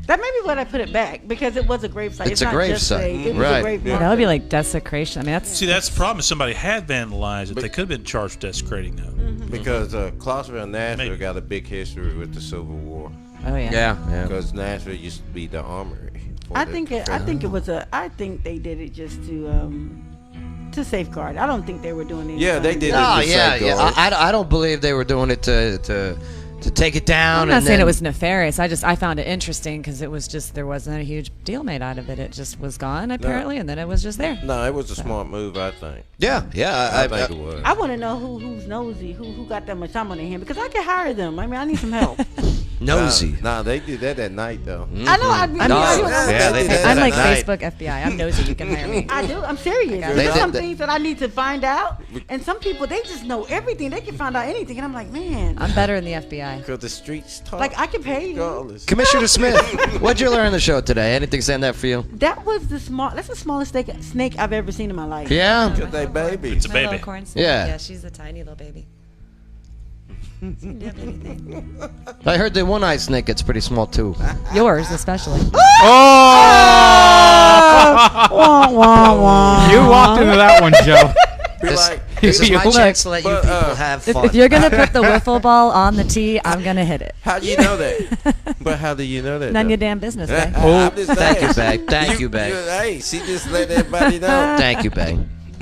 That may be what I put it back because it was a grave site. It's a not grave just site. it was Right. a grave Yeah, that would be like desecration. I mean, that's. See, that's the problem. If somebody had vandalized it, they could have been charged with desecrating that. Because Clarksville and Nashville got a big history with the Civil War. Oh yeah. Yeah. Because Nashville used to be the armory. I think it was I think they did it just to safeguard. I don't think they were doing anything. Yeah, they did it Oh, to yeah. safeguard. I don't believe they were doing it to take it down. I'm not and saying then- it was nefarious. I found it interesting because it was just there wasn't a huge deal made out of it. It just was gone apparently, and then it was just there. No, it was a smart move, I think. Yeah. I think it was. I want to know who's nosy, who got that much time on their hand because I can hire them. I mean, I need some help. Nosy. Nah, they did that at night though. I know. I they did I'm that like at night. Facebook FBI. I'm nosy. You can hire me. I do. I'm serious. They There's did some that. things that I need to find out, and some people they just know everything. They can find out anything, and I'm like, man. I'm better in the FBI. Because the streets talk. Like I can pay you. regardless. Commissioner Smith, what'd you learn on the show today? Anything stand out for you? That was that's the smallest snake I've ever seen in my life. Yeah. Because they baby. It's a My baby. little corn snake. Yeah. Yeah, she's a tiny little baby. Didn't have anything. I heard the one-eyed snake gets pretty small too. Yours especially. Wah, wah, wah. You walked into that one, Joe. Be like, This is my Look, chance to let you but, people have fun. If you're gonna put the wiffle ball on the tee, I'm gonna hit it. how do you know that? But how do you know that? None though? your damn business, man. I'm just Thank you, saying. Bay. Thank you, Bay. Hey, she just let everybody know. Thank you, Bay.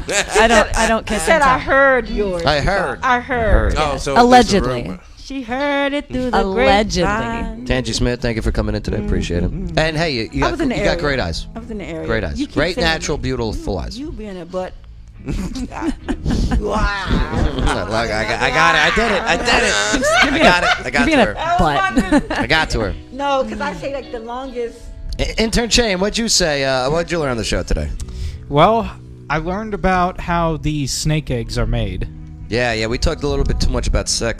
I don't She kiss said and I tell. heard yours. I heard. I heard. Oh, so Allegedly. it's a rumor. She heard it through the Allegedly. grapevine. Tangi Smith, thank you for coming in today. Appreciate it. And hey, you I got, was in the you got area. great eyes. I was in the area. Great eyes. You keep Great, saying natural, it. beautiful eyes. You being a butt. Look, I got it. I did it. I did it. I got it. I got to her. But I got to her. No, because I say like the longest. Intern Shane, what'd you say? What'd you learn on the show today? Well, I learned about how the snake eggs are made. Yeah, we talked a little bit too much about snake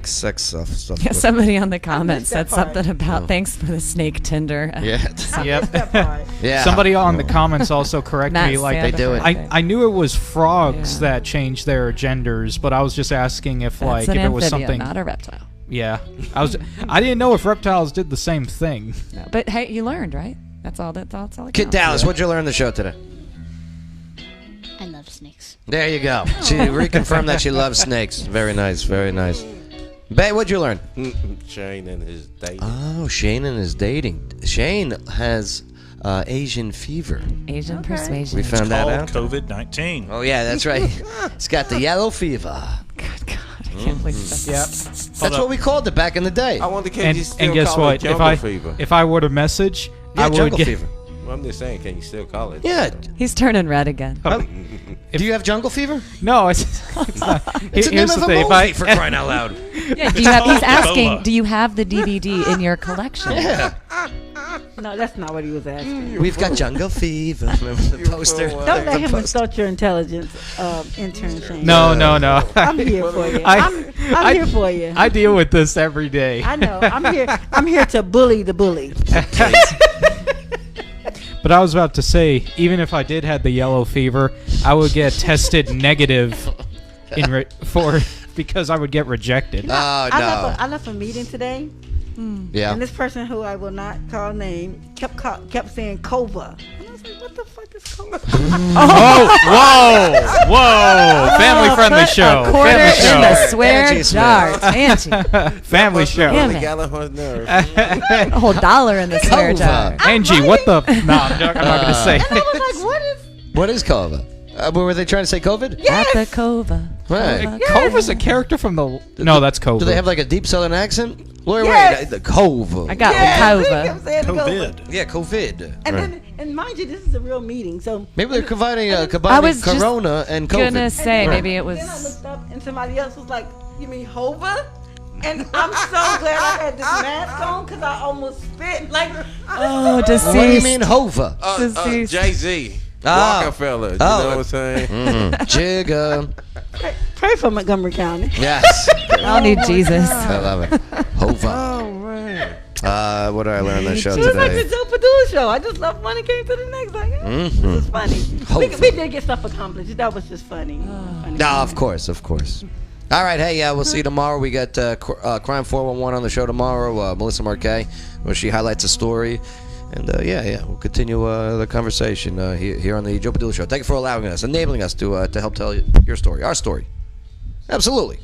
sex stuff. yeah, somebody on the comments said that part. something about Oh. thanks for the snake Tinder. Yeah. Yep. That part. Yeah. Somebody on the comments also corrected Not me. Like Santa They do it. Friday. I knew it was frogs Yeah. that changed their genders, but I was just asking if That's like an if it was amphibian, something. not a reptile. Yeah, I didn't know if reptiles did the same thing. No, but hey, you learned, right? That's all. That's all. It Kid counts. Dallas, what'd you learn on the show today? I love snakes. There you go. She reconfirmed that she loves snakes. Very nice, very nice. Bay, what'd you learn? Shane and his dating. Oh, Shane and his dating. Shane has Asian fever. Asian persuasion. We found that out. COVID-19. Oh yeah, that's right. He's got the yellow fever. Good God, I can't believe that. Yep. That's what we called it back in the day. I wonder can And, you still and guess call what? it jungle fever? If I were to message, Yeah, I would jungle get. fever. Well, I'm just saying, can you still call it? Yeah. He's turning red again. Do you have jungle fever? No, it's not. It's the name Here's of the a thing. movie, for crying out loud. Yeah, do you have, he's asking, Ebola. do you have the DVD in your collection? Yeah. No, that's not what he was asking. We've got jungle fever. Remember the poster? Don't let him insult your intelligence, intern Shane. No. I'm here for you. I- I'm here for you. I deal with this every day. I know. I'm here to bully the bully. But I was about to say, even if I did have the yellow fever, I would get tested negative because I would get rejected. Oh, I left a meeting today. Yeah. And this person who I will not call name kept saying Cova. And I was like, what the fuck is going on? Whoa! Family friendly show. A quarter Family show. in the swear Angie jar. Smith. Angie. Family show. Damn it. Gallon horse nerve. A whole $1 in the swear jar. Angie, what the? No, I'm not going to say. And I was like, what is? What is Kova? Were they trying to say COVID? Yes. At the Cova. Right. Kova's a character from the. No, that's Kova. Do they have like a deep Southern accent? Wait, Yes. the Kova. I got Yes, the he Kova. kept saying the COVID. Yeah, COVID. And Right. then, and mind you, this is a real meeting, so Maybe they're combining I was just Corona and COVID. gonna say Right. maybe it was. Then I looked up and somebody else was like, "You mean Hova?" And I'm so glad I had this mask on because I almost spit. Like, Oh, deceased. What do you mean Hova? Deceased. Jay-Z. Ah. Rockefeller. You Oh. know what I'm saying? Jigga. pray for Montgomery County. Yes. I'll need Jesus. I love it. Hova. Oh, man. What did I learn on the show It was like today? the Joe Padula show. I just loved when it came to the next. Like, this is funny. We did get stuff accomplished. That was just funny. funny. No, of course. All right, hey, we'll see you tomorrow. We got Crime 411 on the show tomorrow. Melissa Marquet, where she highlights a story. And we'll continue the conversation here on the Joe Padula Show. Thank you for allowing us, enabling us to help tell your story, our story. Absolutely.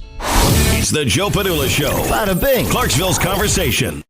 It's the Joe Padula Show. Bada bing. Clarksville's conversation.